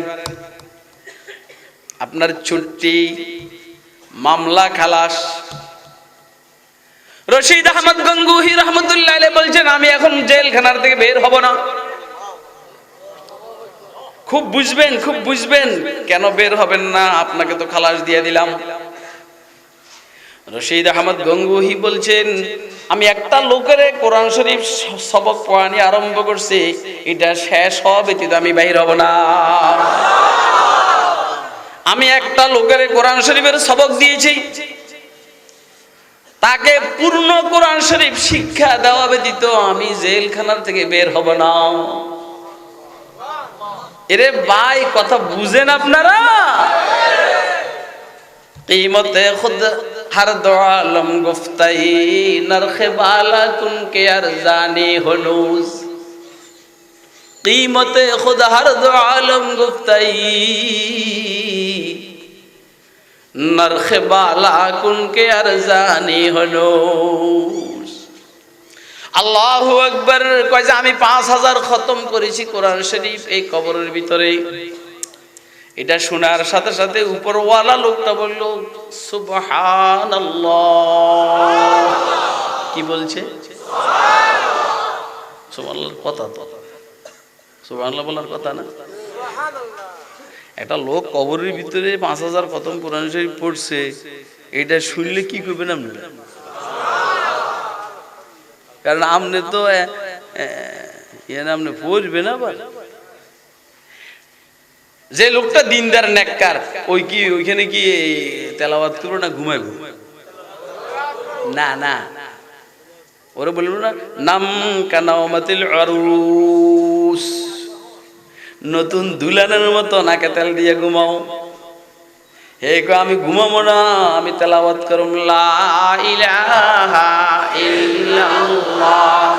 আপনার ছুটি, মামলা খালাস। রশিদ আহমদ গঙ্গুহি রহমতুল্লাহ আলাইহি বলছেন আমি এখন জেলখানার থেকে বের হব না। খুব বুঝবেন, খুব বুঝবেন কেন বের হবেন না, আপনাকে তো খালাস দিয়ে দিলাম। রশিদ আহমদ গঙ্গুহি বলছেন আমি একটা লোকের কোরআন শরীফ সবক পড়ানি আরম্ভ করছি, এটা শেষ হওয়া ব্যতীত আমি বাইর হব না। আমি একটা লোকের কোরআন শরীফের সবক দিয়েছি, তাকে পূর্ণ কোরআন শরীফ শিক্ষা দেওয়া ব্যতীত আমি জেলখানার থেকে বের হব না। এরে ভাই, কথা বুঝেন আপনারা? কিমতে খুদ हर दो आलम गुफ्ताई नरखे बाला कुन के अरजानी हुनूस। कीमत खुद हर दो आलम गुफ्ताई नरखे बाला कुन के अरजानी हुनूस। আল্লাহু আকবার। কয় যে আমি 5000 খতম করেছি কোরআন শরীফ এই কবরের ভিতরে। এটা শোনার সাথে সাথে উপরওয়ালা লোকটা বলল সুবহানাল্লাহ। কি বলছে? সুবহানাল্লাহর কথা তো, সুবহানাল্লাহ বলার কথা না। একটা লোক কবরের ভিতরে 5000 খতম কোরআন শরীফ পড়ছে, এটা শুনলে কি করবেন আপনি? কারণ আপনি তো আপনি পড়বে না। যে লোকটা দিনদার নেককার, ওই কি ওইখানে কি তেলাওয়াত করবো না ঘুমাইবো? না না, ওরা বলবো না নাম কানাওমাতিল আরুস, নতুন দুলানের মতো নাকে তেল দিয়ে ঘুমাও। হে গো আমি ঘুমাবো না, আমি তেলাওয়াত করব লা ইলাহা ইল্লাল্লাহ।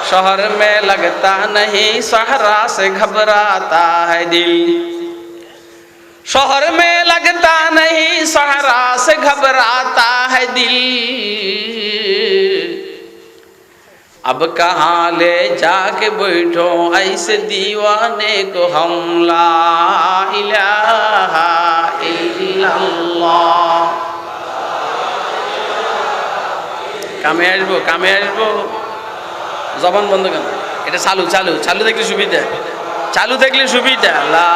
शहर में लगता नहीं सहरा से घबराता है दिल। शहर में लगता नहीं सहरा से घबराता है दिल। अब कहाँ ले जाके बैठो ऐसे दीवाने को हम ला इलाहा इल्लल्लाह। কামে আসবো, কামে আসবো। জবান বন্ধ কেন? এটা চালু চালু চালু দেখলে সুবিধা। চালু থাকলে সুবিধা। লা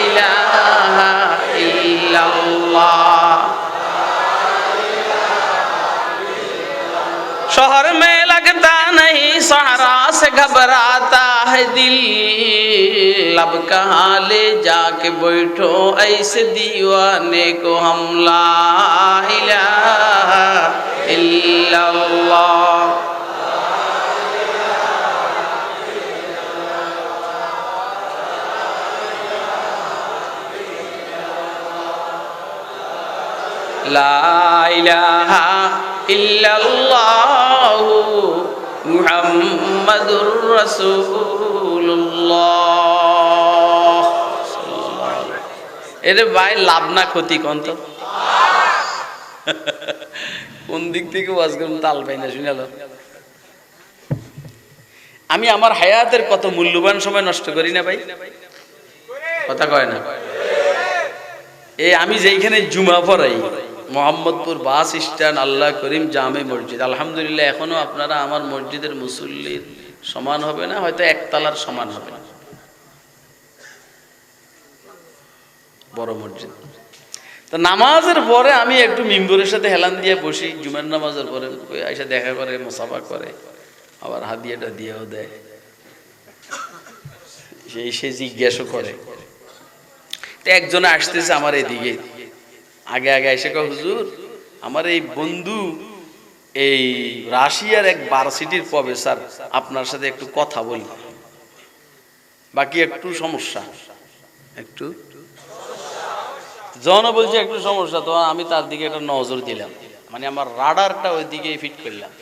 ইলাহা ইল্লাল্লাহ। शहर में लगता नहीं सहरा से घबराता है दिल, अब कहाँ ले जाके बैठो ऐसे दीवाने को हम। ला इलाहा इल्लल्लाह। ला इलाहा ইল্লাল্লাহু মুহাম্মাদুর রাসূলুল্লাহ। এরে ভাই লাভ না ক্ষতি কোন তো? কোন দিক থেকে ওয়াজ করুন তাল পাই না শুনালো। আমি আমার হায়াতের কত মূল্যবান সময় নষ্ট করি না ভাই, কথা কয় না? এই আমি যেইখানে জুমা পড়াই মোহাম্মদপুর বাস স্ট্যান্ড আল্লাহ করিম জামে মসজিদ, আলহামদুলিল্লাহ এখনো আপনারা আমার মসজিদের মুসল্লির সমান হবে না, হয়তো একতলার সমান হবে না, বড় মসজিদ। তো নামাজের পরে আমি একটু মিম্বরের সাথে হেলান দিয়ে বসি, জুমার নামাজের পরে এসে দেখা করে, মুসাফা করে, আবার হাদিয়াটা দিয়েও দেয়, সে জিজ্ঞাসা করে। তো একজনে আসতেছে আমার এদিকে, আগে আগে এসে কয়, হুজুর আমার এই বন্ধু এই রাশিয়ার এক ভার্সিটির প্রফেসর, আপনার সাথে একটু কথা বলি, বাকি একটু সমস্যা, একটু জন বলছে একটু সমস্যা। তো আমি তার দিকে একটা নজর দিলাম, মানে আমার রাডারটা ওই দিকে ফিট করলাম,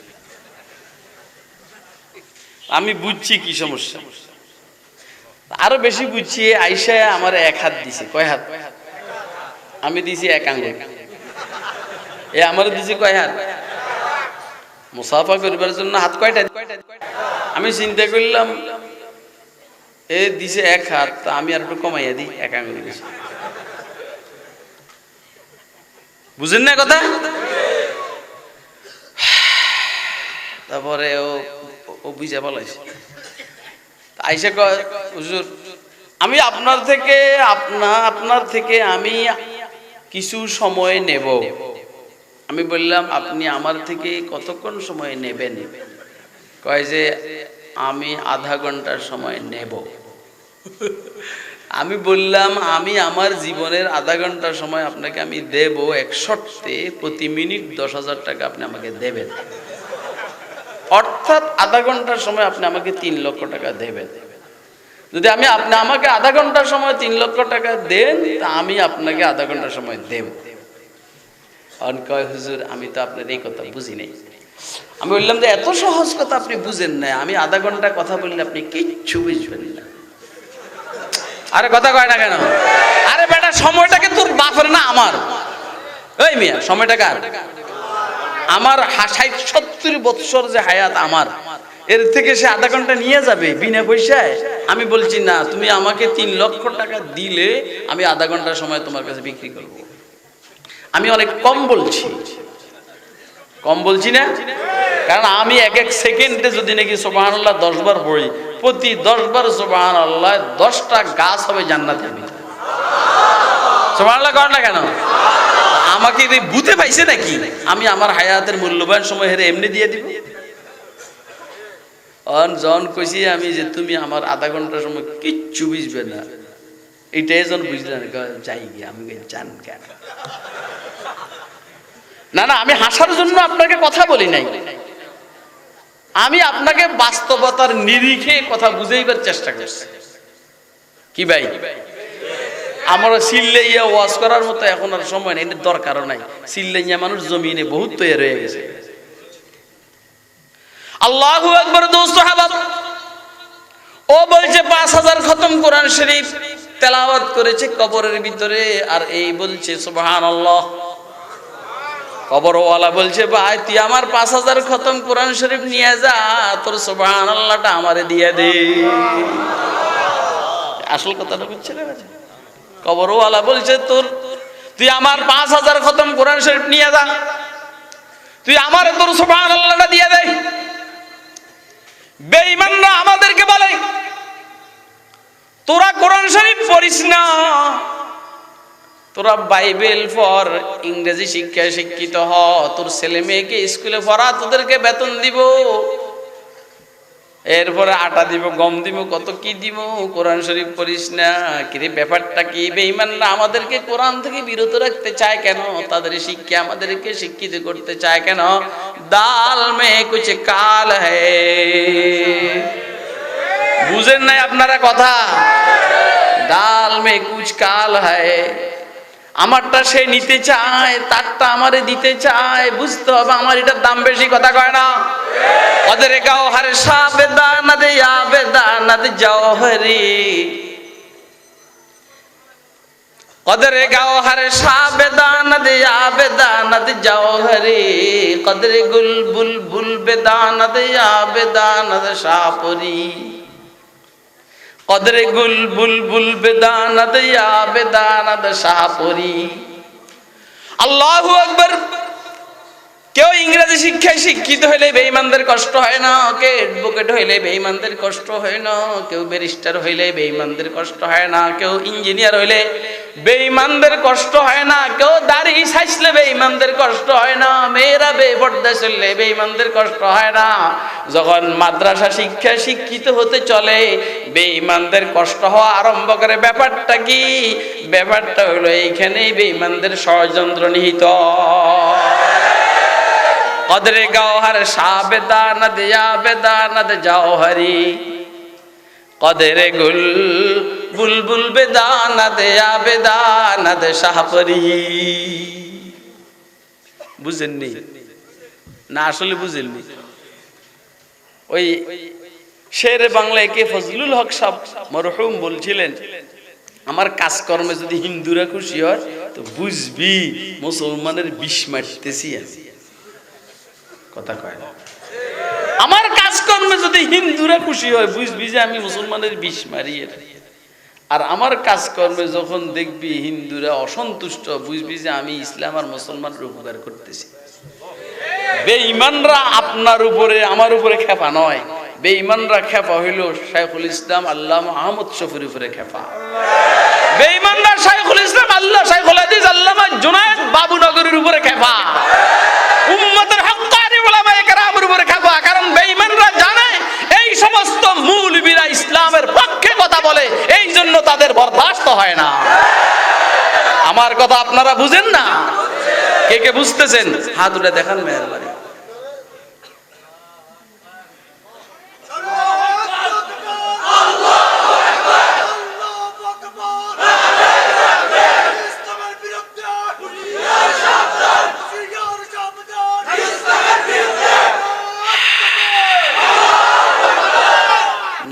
আমি বুঝছি কি সমস্যা। আরো বেশি বুঝছি, আইসা আমার এক হাত দিছে। কয় হাত? আমি দিছি এক আঙ্গুল। এ আমার দিছি কয় হাত? মুসাফা করিবার জন্য হাত কয়টা? আমি চিন্তা করলাম এ দিছে এক হাত, আমি আর একটু কমাইয়া দিই, এক আঙ্গুল দিছি। বুঝেন না কথা? তারপরে ও বুঝা বলাইছে, আইসা কয়, হুজুর আমি আপনার থেকে আমি কিছু সময় নেব। আমি বললাম আপনি আমার থেকে কতক্ষণ সময় নেবেন? কয় যে আমি আধা ঘন্টার সময় নেব। আমি বললাম আমি আমার জীবনের আধা ঘন্টার সময় আপনাকে আমি দেব, এক শর্তে প্রতি মিনিট 10,000 টাকা আপনি আমাকে দেবেন, অর্থাৎ আধা ঘন্টার সময় আপনি আমাকে 3 লক্ষ টাকা দেবেন। যদি আপনি আমাকে আধা ঘন্টার সময় 3 লক্ষ টাকা দেন, তা আমি আপনাকে আধা ঘন্টার সময় দেব। কয় হুজুর আমি তো আপনার এই কথা বুঝি নাই। আমি বললাম যে এত সহজ কথা আপনি বুঝেন না, আমি আধা ঘন্টা কথা বললে আপনি কিচ্ছু বুঝবেন না। আরে কথা কয় না কেন? আরে বেটা সময়টাকে তোর বাপের না আমার, ওই মিয়া সময়টা কার? আমার 60-70 বৎসর যে হায়াত আমার, এর থেকে সে আধা ঘন্টা নিয়ে যাবে বিনা পয়সায়? আমি বলছি না, তুমি আমাকে 3 লক্ষ টাকা দিলে আমি আধা ঘন্টার সময় তোমার কাছে বিক্রি করব। আমি অনেক কম বলছি না, কারণ আমি এক সেকেন্ডে যদি নাকি সুবহানাল্লাহ 10 বার পড়ি, প্রতি 10 বার সুবহানাল্লাহ 10টা গাছ হবে জান্নাতে। আমি সুবহানাল্লাহ কর না কেন? আমাকে বুঝে পাইছে নাকি আমি আমার হায়াতের মূল্যবান সময় হেরে এমনি দিয়ে দিব? জন কইছি আমি যে তুমি আমার আধা ঘন্টার সময় কিচ্ছু বুঝবে না, এটাই জন বুঝলেন। যাই গিয়ে আমি জান কেন? না না, আমি হাসার জন্য আপনাকে কথা বলি নাই, আমি আপনাকে বাস্তবতার নিরিখে কথা বুঝাইবার চেষ্টা করছি। কি ভাই, আমরা সিল্লাইয়া ওয়াজ করার মতো এখন আর সময় নেই, এর দরকারও নাই। সিল্লাইয়া মানুষ জমিনে বহুত তৈরি হয়ে গেছে। আল্লাহু আকবার। দোস্ত হাবাব, ও বলছে 5000 খতম কোরআন শরীফ তেলাওয়াত করেছে কবরের ভিতরে, আর এই বলছে সুবহানাল্লাহ। কবরওয়ালা বলছে ভাই তুই আমার 5000 খতম কোরআন শরীফ নিয়ে যা, তোর সুবহানাল্লাহটা আমারে দিয়ে দে। আসল কথাটা বুঝছে না? কবরওয়ালা বলছে তুই আমার 5000 খতম কোরআন শরীফ নিয়ে যা, তুই আমারে তোর সুবহানাল্লাহটা দিয়ে দে। বেঈমানরা আমাদেরকে বলে তোরা কোরআন শরীফ পড়িস না, তোরা বাইবেল পর, ইংরেজি শিক্ষায় শিক্ষিত হ, তোর ছেলে মেয়েকে স্কুলে পড়া, তোদেরকে বেতন দিব, এরপরে আটা দিব, গম দিব, কত কি দিব, কোরআন শরীফ পড়িস না। কিরে ব্যাপারটা কি? বেঈমানরা আমাদেরকে কোরআন থেকে বিরত রাখতে চায় কেন? তাদের শিক্ষা আমাদেরকে শিক্ষিত করতে চায় কেন? দাল মে কুছ কাল হ্যায়, বুঝেন নাই আপনারা কথা? ডাল মে কুছ কাল হ্যায়, আমারটা সে নিতে চায়, তারটা আমারে দিতে চায়, বুঝতে হবে আমার এটার দাম বেশি, কথা কয় না? ওদের গাও হারে সাবেদানাদ আবেদানাদ জওহরি, কদরে গাও হারে সাবেদানাদ আবেদানাদ জওহরি, কদরে গুল বুলবুল বেদানাদ আবেদানাদ শাহপুরি, কদরে গুল বুলবুল বেদানাদ আবেদানাদ শাহপুরি। আল্লাহু আকবার। কেউ ইংরেজি শিক্ষায় শিক্ষিত হইলে বেঈমানদের কষ্ট হয় না, কেউ অ্যাডভোকেট হইলে বেঈমানদের কষ্ট হয় না, কেউ ব্যারিস্টার হইলে বেঈমানদের কষ্ট হয় না, কেউ ইঞ্জিনিয়ার হইলে বেঈমানদের কষ্ট হয় না, কেউ দাড়ি ছাইছলে বেঈমানদের কষ্ট হয় না, মেয়েরা বেপর্দা চললে বেঈমানদের কষ্ট হয় না। যখন মাদ্রাসা শিক্ষায় শিক্ষিত হতে চলে বেঈমানদের কষ্ট হওয়া আরম্ভ করে। ব্যাপারটা কি? ব্যাপারটা হলো এইখানেই বেঈমানদের ষড়যন্ত্র নিহিত। কদরে গওহর সাবেদানাদ আবেদানাদ জওহরি, কদরে গুল বুলবুল বেদানাদ আবেদানাদ শাহপুরি। বুঝেননি না? আসলে বুঝেননি। ওই শেরে বাংলায় কে ফজলুল হক সাহেব মরহুম বলছিলেন, আমার কাজকর্মে যদি হিন্দুরা খুশি হয় তো বুঝবি মুসলমানের বিষ মারতেছি আমি, কথা কয় না? আমার কাজকর্মে যদি হিন্দুরা খুশি হয় বুঝবি যে আমি মুসলমানের বিষ মারি। আর আমার কাজকর্মে যখন দেখবি হিন্দুরা অসন্তুষ্ট বুঝবি যে আমি ইসলাম আর মুসলমানের উপকার করতেছি। বেঈমানরা আপনার উপরে আমার উপরে খেপা নয়, বেঈমানরা খেপা হইল শাইখুল ইসলাম আল্লামা আহমদ শফির উপরে খেপা। বেঈমানরা শাইখুল ইসলাম আল্লাহ শাইখুল হাদিস আল্লামা জুনায়েদ বাবুনগরের উপরে খেপা, উম্মতের হক্কানি উলামায়ে কেরামের উপরে খেপা। কারণ বেঈমানরা জানে এই সমস্ত মৌলবীরা ইসলামের পক্ষে কথা বলে, এই জন্য তাদের বরদাস্ত হয় না। আমার কথা আপনারা বুঝেন না? কে কে বুঝতেছেন হাত উঠে দেখান মেহেরবানি।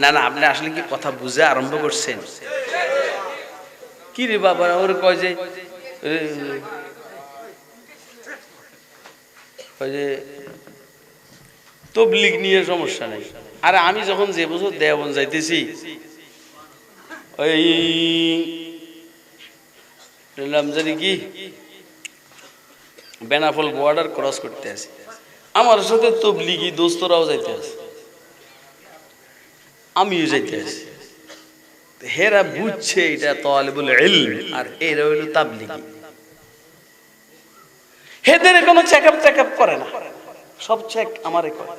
না না, আপনি আসলে কি কথা বুঝে আরম্ভ করছেন? কি রে বাবা, ওর কয় যে তবলিগ নিয়ে সমস্যা নেই। আরে আমি যখন যে বছর দেওবন্দ যাইতেছি, ওই জানি কি বেনাফল বর্ডার ক্রস করতে আছে, আমার সাথে তবলিগি দোস্তরাও যাইতে আছে, আমিও যাইতে আছি। হেরা বুঝছে এটা তালিবুল ইলম আর এরা হইল তাবলিগি। হেদের কোনো চেকআপ টেকআপ করে না, সব চেক আমারে করে।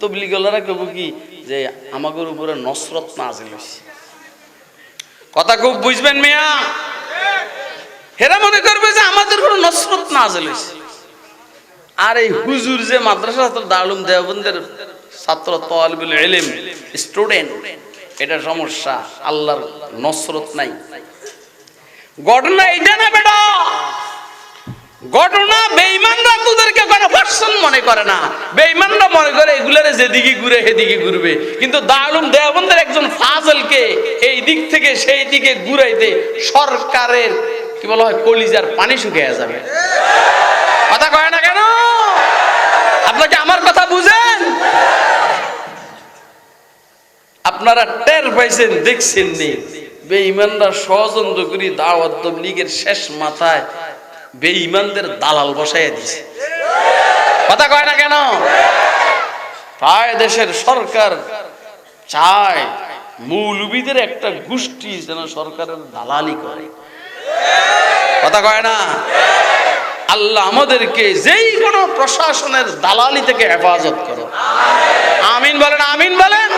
তবলিগলারা কব কি যে আমাদের উপরে নসরত নাযিল হইছে। কথা খুব বুঝবেন মিয়া। হেরা মনে করবে যে আমাদের উপরে নসরত নাযিল হইছে। আর এই হুজুর যে মাদ্রাসা দারুল দেওবন্দের ছাত্র তালিবুল ইলম স্টুডেন্ট, এটা সমস্যা, আল্লাহর নসরত নাই। ঘটনা এটা না বেটা, ঘটনা বেঈমানরা তোদেরকে কোনো পার্সন মনে করে না। বেঈমানরা মনে করে এগুলারে যেদিকে ঘুরে সেদিকে ঘুরবে, কিন্তু দারুল দেওবন্দের একজন ফাজলকে এই দিক থেকে সেই দিকে ঘুরাইতে সরকারের কি বলা হয় কলিজার পানি শুকিয়ে যাবে। কথা কয় না কেন? আপনাকে আমার কথা বুঝেন? আপনারা টের পাইছেন, দেখছেন নি বেঈমানরা ষড়যন্ত্র করি দাওয়াত তাবলীগের শেষ মাথায় বেঈমানদের দালাল বসাইয়া দিছে। কথা কয় না কেন? প্রায় দেশের সরকার চায় মৌলবীদের একটা গোষ্ঠী যেন সরকারের দালালি করে, কথা কয় না? আল্লাহ আমাদেরকে যেই কোনো প্রশাসনের দালালি থেকে হেফাজত করো, আমিন বলেন, আমিন বলেন।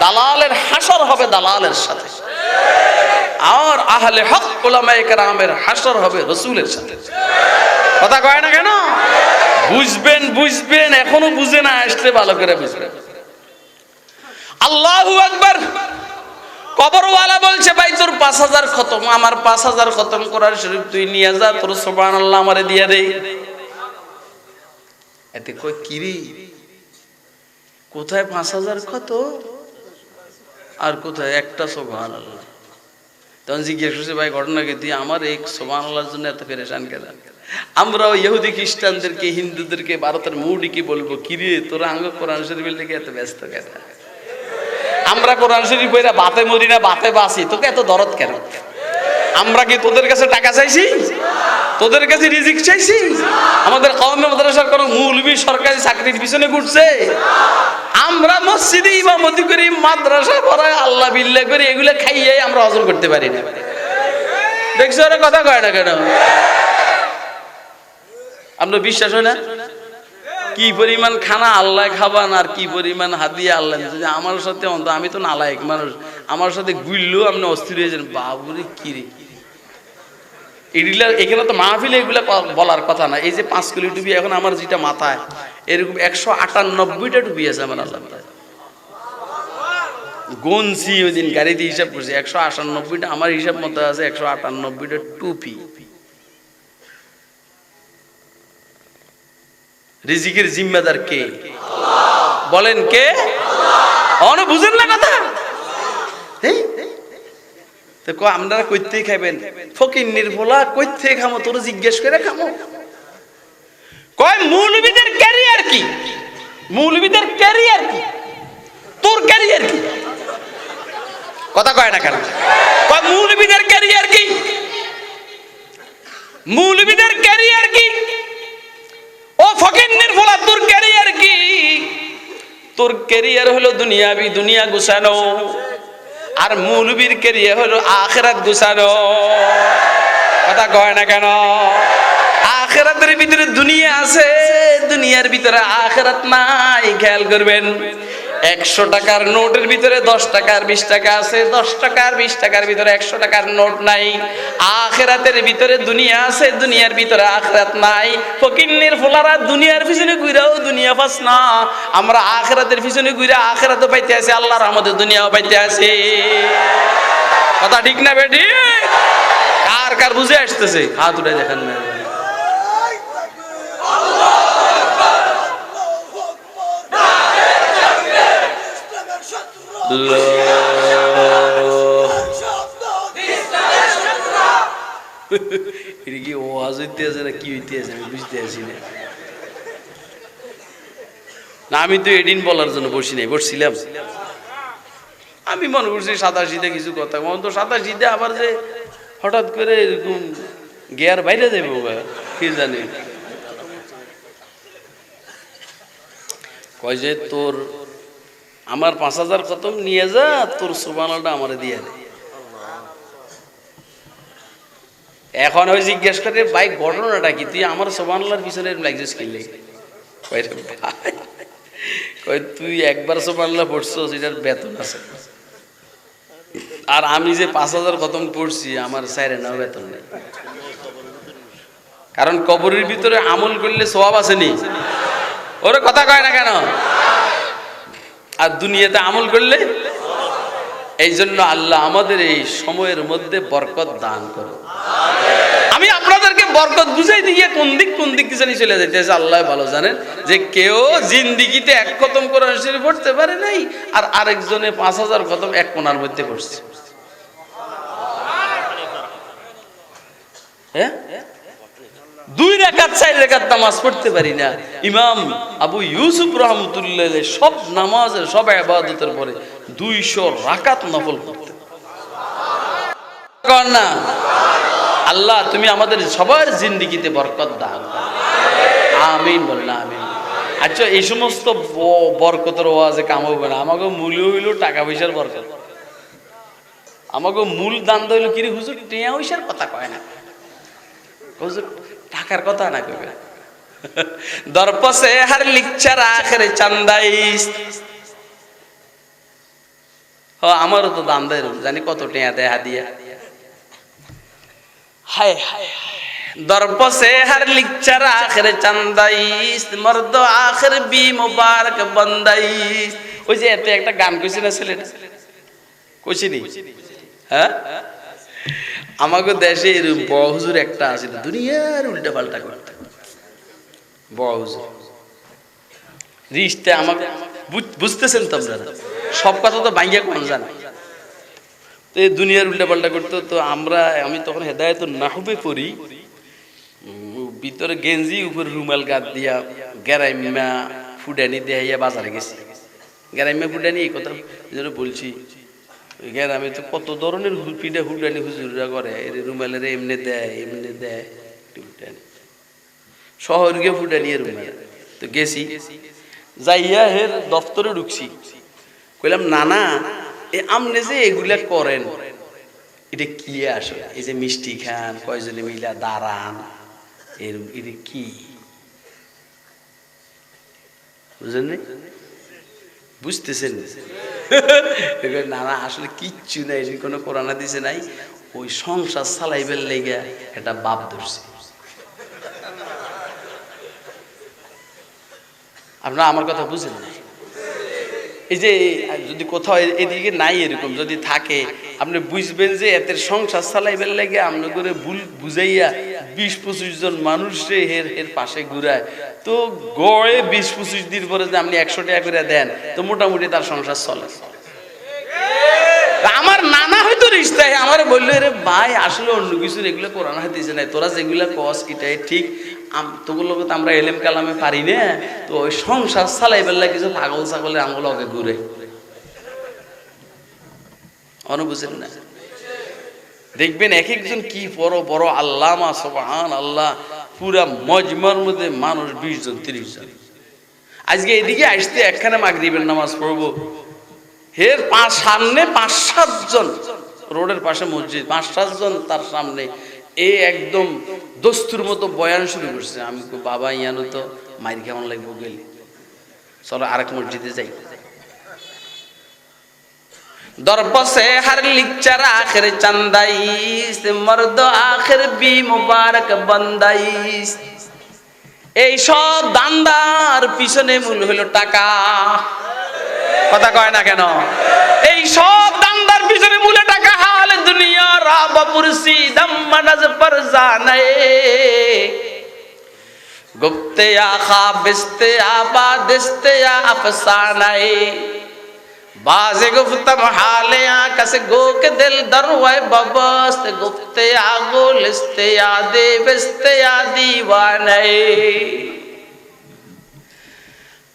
দালালের হাসর হবে দালালের সাথে, আর আহলে হক উলামায়ে কেরামের হাসর হবে রাসূলের সাথে, কথা কয় না কেন? বুঝবেন, বুঝবেন, এখনো বুঝে না আসলে ভালো করে বুঝবেন। আল্লাহু আকবার। কবরওয়ালা বলছে, ভাই তোর 5000 খতম, আমার 5000 খতম কোরআন শরীফ তুই নিয়ে যা, তোর সুবহানাল্লাহ আমারে দিয়ে দে। এতে কই কি রে, কোথায় 5000 খতম আর কোথায় একটা সুবহানাল্লাহ? তখন জিজ্ঞেস করছে, ভাই ঘটনা কি, তুই আমার এই সুবহানাল্লাহর জন্য এত পেরেশান কেন? আমরাও ইহুদি খ্রিস্টানদেরকে, হিন্দুদেরকে, ভারতের মুডিকে বলবো, কি রে তোরা আঙ্গ কোরআন শরীফের লেগে এত ব্যস্ত কেন? আমরা কোরআন শরীফ পড়ে বাতে মরি না, বাতে বাসি, তোকে এত দরদ কেন? আমরা কি তোদের কাছে টাকা চাইছি? তোদের কাছে রিজিক চাইছি? আমাদের কওমে মাদ্রাসার কোন মৌলবী সরকারি চাকরির পিছনে ঘুরছে? আমরা মসজিদে ইমামতি করি, মাদ্রাসা পড়াই, আল্লাহ বিল্লাহ করি, এগুলো খাইয়ে আমরা হজম করতে পারি না। দেখছো ওরা কথা কয় না কেন? আপনার বিশ্বাস হয় না? কি পরিমাণ খানা আল্লাহ খাবান আর কি পরিমাণ হাদিয়া আল্লাহ। আমার সাথে আমি তো নালায়েক মানুষ, আমার সাথে গুইলেও আপনি অস্থির হয়ে যান, বাবুরে কি রে। এগুলা এখানে তো মাহফিলে এগুলা বলার কথা না। এই যে 5 কিলো টুপি এখন আমার যেটা মাথায়, এরকম 198টা টুপি আছে আমার আল্লাহ গনছি। ওই দিন গাড়িতে হিসাব করছি, 198টা আমার হিসাব মতো আছে, 198টা টুপি। রিজিকের জিম্মাদার কে? বলেন কে? আল্লাহ। বুঝেন না কথা? আপনারা কইতে খাবেন, ফকির নির্ভলা কইতে খামো, তোর জিজ্ঞেস করে খামো। কয় মৌলবীদের ক্যারিয়ার কি? মৌলবীদের ক্যারিয়ার কি? তোর ক্যারিয়ার কি? কথা কয় না কেন? কয় মৌলবীদের ক্যারিয়ার কি? মৌলবীদের ক্যারিয়ার কি? ও ফকির নির্ভলা, তোর ক্যারিয়ার কি? তোর ক্যারিয়ার হলো দুনিয়াবি, দুনিয়া গুছানো, আর মৌলবীর ক্যারিয়ার হলো আখিরাত গুছানো। কথা কয় না কেন? আখিরাতের ভিতরে দুনিয়া আছে, দুনিয়ার ভিতরে আখিরাত নাই। খেয়াল করবেন, 100 টাকার নোটের ভিতরে 10 টাকার 20 টাকা আছে, 10 টাকার 20 টাকার ভিতরে 100 টাকার নোট নাই। আখিরাতের ভিতরে দুনিয়া আছে, দুনিয়ার ভিতরে আখিরাত নাই। ফকিন্নির ফুলারা দুনিয়ার পিছনে ঘুরাও দুনিয়া পাস না, আমরা আখিরাতের পিছনে ঘুরে আখিরাতও পাইতে আছি, আল্লাহর রহমতে দুনিয়াও পাইতে আছি। কথা ঠিক না বেটি? কার কার বুঝে আসতেছে হাত উঠে দেখেন না। এটা কি ওয়াজ হইতে আছে না কি হইতে আছে আমি বুঝতে আছি না। আমি তো এদিন বলার জন্য বসি নাই, বসছিলাম আমি মনে করছি সাদা সিধে কিছু কথা, মনে তো সাদা সিধে আবার যে হঠাৎ করে এরকম গিয়ার বাইরে যাবে কি জানি। কয় যে তোর আমার 5000 খতম নিয়ে যা, তোর সুবহানাল্লাহটা আমারে দিয়ে দে। এখন ওই জিজ্ঞেস করে, ভাই ঘটনাটা কি, তুই আমার সুবহানাল্লাহর পিছনে লাগছিস কি লাগে? কয় তুই একবার সুবহানাল্লাহ পড়ছস, এটার বেতন আছে, আর আমি যে 5000 খতম পড়ছি আমার সাইরে নাও বেতন নেই। কারণ কবরের ভিতরে আমল করলে সওয়াব আছে নি? ওরে কথা কয় না কেন? আর দুনিয়াতে আমল করলে। এই জন্য আল্লাহ আমাদের এই সময়ের মধ্যে বরকত দান করো। আমি আপনাদেরকে বরকত বুঝাই দিয়ে কোন দিক জানি চলে যাইতেছে আল্লাহ ভালো জানেন, যে কেউ জিন্দিগিতে 1 খতম কোরআন শরীফ পড়তে পারে নাই, আর আরেকজনে 5000 খতম এক কোণার মধ্যে পড়ছে। হ্যাঁ, 2 রাকাত 4 রাকাত নামাজ পড়তে পারি না। ইমাম আবু ইউসুফ রহমতুল্লাহ সব নামাজের সব ইবাদতের পরে 200 রাকাত নফল করতে। না আল্লাহ তুমি আমাদের সবার জিন্দেগিতে বরকত দান করো, আমিন বলেন আমিন। আচ্ছা এই সমস্ত বরকতের ওয়াজে কাম হবে না, আমাকে মূল হইল টাকা পয়সার বরকত। আমাকে মূল দান হইল কি হুজুর টিয়া পয়সার কথা কয় না, হুজুর টাকার কথা না কইবে। দরপসে হার লিকচার আখেরে চান্দাইস, আমারও তো দান দেয় জানি কত টিয়া দেয় হাদিয়া। হায় হায় দরপসে হার লিকচার আখেরে চান্দাইস, মর্দ আখের বি মুবারক বন্দাইস। ওই যে এতে একটা গান কইছি না ছেলেটা, কইছিনি? হ্যাঁ, আমাকে দেশে এরকম বড় হুজুর একটা আছে দুনিয়ার উল্টা পাল্টা করতে। বড় হুজুর রিশতে আমাকে বুঝতেছেন তো আপনারা, সব কথা তো ভাঙ্গিয়া কোন জানা। তো এই দুনিয়ার উল্টা পাল্টা করতো। তো আমি তখন হেদায়েতুন নাহবে পড়ি, ভিতরে গেঞ্জি উপরে রুমাল গাদ দিয়া গেরাইমা ফুডানি দেয়া বাজারে গেছি। গেরাইমা ফুডানি এই কথা যেন বলছি, গ্রামে তো কত ধরনের পিঠা ফুডানি হুজুররা করে, রুমালের এমনি দেয় এমনি দেয়। শহর গিয়ে ফুডানি রুমাল। তো গেছি, যাইয়া হের দফতরে ঢুকছি, কইলাম নানা এ আমনে যে এগুলা করেন এটা কি আসলে? এই যে মিষ্টি খান কয়জনে মিলা দাঁড়ান, এরকম এটা কি বুঝেন? বুঝতেছেন? নানা আসলে কিচ্ছু নাই, কোনো কোরআন হাদিসে নাই, ওই সংসার চালাইবার লেগে এটা বাপ ধরছে। আপনারা আমার কথা বুঝেন না? এই যে যদি কোথাও এদিকে নাই এরকম যদি থাকে, আপনি বুঝবেন যে এদের সংসার চালাইবার লেগে আপনি করে ভুল বুঝাইয়া 20-25 জন মানুষ এর পাশে ঘুরায়। তো গড়ে 20-25 দিন পরে যে আপনি 100 টাকা করে দেন, তো মোটামুটি তার সংসার চলে। আমার নানা হয়তো রিস্তায় আমার বললো, রে ভাই আসলে অন্য কিছু এগুলো কোরআন হাদিসে নাই, তোরা যেগুলা কস এটাই ঠিক, তোগুলো তো আমরা এলেম কালামে পারি না। তো ওই সংসার চালাইবার লাগে কিছু পাগল ছাগলের আঙুল আগে ঘুরে, বুঝেন না? দেখবেন এক একজন কি বড় বড় আল্লামা, সুবহানাল্লাহ, পুরা মজমার মধ্যে মানুষ 20 জন 30 জন। আজকে এদিকে আসতে একখানে মাগরিবের নামাজ পড়বো, এর সামনে 5-7 জন, রোডের পাশে মসজিদ, 5-7 জন তার সামনে এই একদম দস্তুর মতো বয়ান শুরু করছে। আমি বাবা ইয়ানো তো মাইর কেমন লাগবো, গেলে চলো আরেক মসজিদে যাই। দরপসে হার লিকচার আখের চান্দাইস, মর্দ আখের বি মুবারক বন্দাইস। এই সব দান্দার পিছনে মূল হলো টাকা। কথা কয় না কেন? এই সব দান্দার পিছনে মূল টাকা। হাল দুনিয়া রাব পুরসি দম্মানাজ পর জানে, গুপ্তে আখা বিস্তে আবাদিস্তে আফসানায়ে, बाज़े गुफ्तम हाले आकस गो के दिल दरवाए बबस्त, गुफ्ते आगो लिस्ते यादे बिस्ते या दीवाने।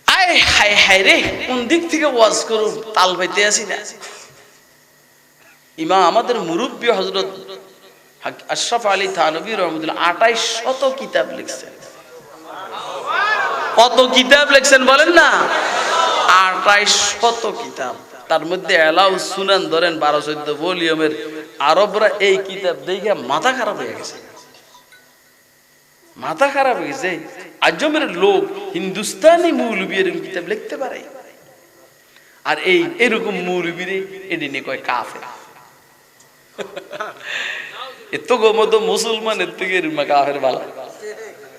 आय हाय हाय रे, কোন দিক থেকে ওয়াজ করব তাল পাইতে আসি না। ইমাম আমাদের মুরব্বী হযরত আশরাফ আলী থানভী রাহমাতুল্লাহ 2800 কিতাব লিখছেন। কত কিতাব লিখছেন বলেন না? 2800 কিতাব। তার মধ্যে এলাউ সুনান ধরেন 12-14 ভলিউমের। আরবরা এই কিতাব দেখে মাথা খারাপ হয়ে গেছে, মাথা খারাপ হয়ে গেছে। আজমের লোক হিন্দুস্তানি মৌলবী এরকম কিতাব লিখতে পারে, আর এই এরকম মৌলবীরে এদিনে কয় কাফের। এত গমত মুসলমানের থেকে এরকম কাফের বালা।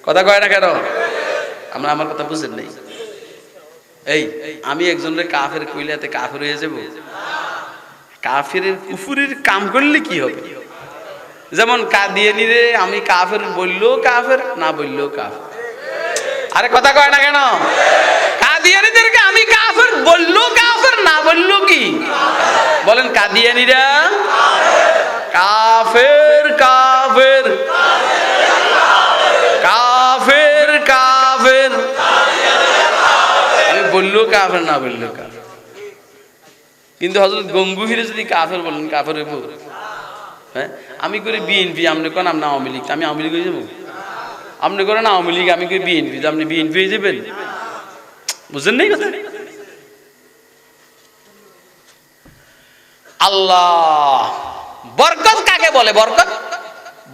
কথা কয় না কেন? আমরা আমার কথা বুঝেন নাই? এই আমি একজনের কাফের কইলাতে কাফের হয়ে যাব? কাফেরের কুফুরির কাম করলে কি হবে? যেমন কাদিয়ানিরে আমি কাফের বললেও কাফের, না বললেও কাফের। আরে কথা কয় না কেন? কাদিয়ানিদেরকে আমি কাফের বললেও কাফের, না বললেও কি বলেন? কাদিয়ানিরা কাফের কাফের কাফের কাফের, আমি বললেও কাফের, না বললেও কাফের। কিন্তু হযরত গঙ্গুহিরে যদি কাফের বলেন, কাফের হইব? হ্যাঁ, আমি করি বিএনপি, আপনি কোন আপনি আওয়ামী লীগ, আমি আওয়ামী লীগ হয়ে যাবো? আপনি করেন আওয়ামী লীগ, আমি করি বিএনপি, আপনি বিএনপি হয়ে যাবেন? বুঝেন নাই কথা? আল্লাহ বরকত কাকে বলে? বরকত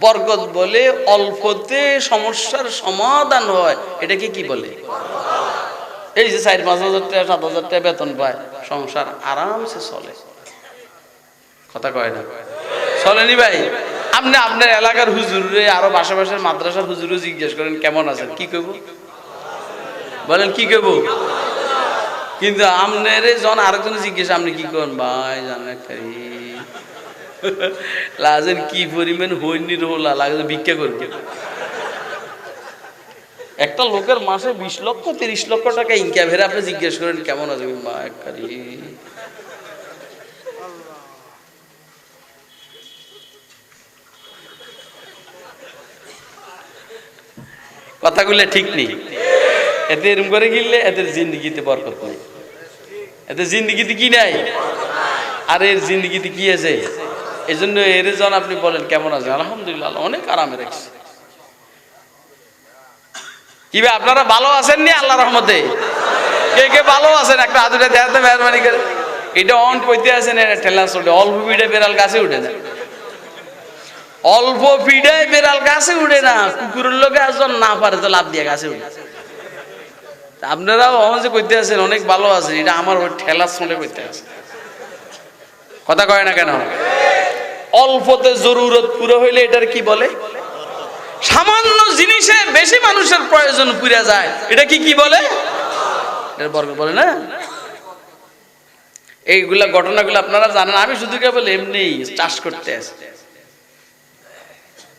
বরকত বলে অল্পতে সমস্যার সমাধান হয়, এটাকে কি বলে? এই যে 4-5 হাজার টাকা 7 হাজার টাকা বেতন পায়, সংসার আরামসে চলে, কথা কয় না? চলেনি ভাই? আপনি আপনার এলাকার হুজুরে আরো পাশাপাশি মাদ্রাসার হুজুরে জিজ্ঞেস করেন কেমন আছেন, কি কইব? বলেন কি কইব? কিন্তু আপনার জন আরেকজন জিজ্ঞেস আপনি কি করেন? ভাই জানেন লাজের কি পরিমাণ হইনি রোলা লাগে, ভিক্ষা করবে। একটা লোকের মাসে 20 লক্ষ 30 লক্ষ টাকা ইনকাম, হেরে আপনি জিজ্ঞেস করেন কেমন আছে? কথাগুলো ঠিক নেই। এতে এরম করে গিললে এদের জিন্দগিতে বরকত নেই, এদের জিন্দগিতে কি নাই, আর এর জিন্দগিতে কি আছে? এই জন্য এর জন আপনি বলেন কেমন আছে? আলহামদুলিল্লাহ, অনেক আরামে রাখছে। কি ভাই আপনারা ভালো আছেন নি আল্লাহর রহমতে? কে কে ভালো আছেন একটা হাতুটা দেখাতে মেহরবানি করে। এটা অন কইতে আছেন, এটা ঠেলা চলে, অল্প পিঠে বেড়াল গাছে উঠে না, অল্প পিঠে বেড়াল গাছে উঠে না, কুকুরের লোকে একজন না পারে তো লাভ দিয়ে গাছে উঠে। আপনারাও যে কইতে আছেন অনেক ভালো আছেন, এটা আমার ওই ঠেলা চলে কইতে আছে, কথা কয় না কেন? অল্পতে জরুরত পুরো হইলে এটার কি বলে? সামান্য জিনিসে বেশি মানুষের প্রয়োজন পুরা যায়, এটা কি বলে? এর বরকত বলে না? এইগুলা ঘটনাগুলো আপনারা জানেন, আমি শুধু কেবল এমনি চাষ করতে আসি।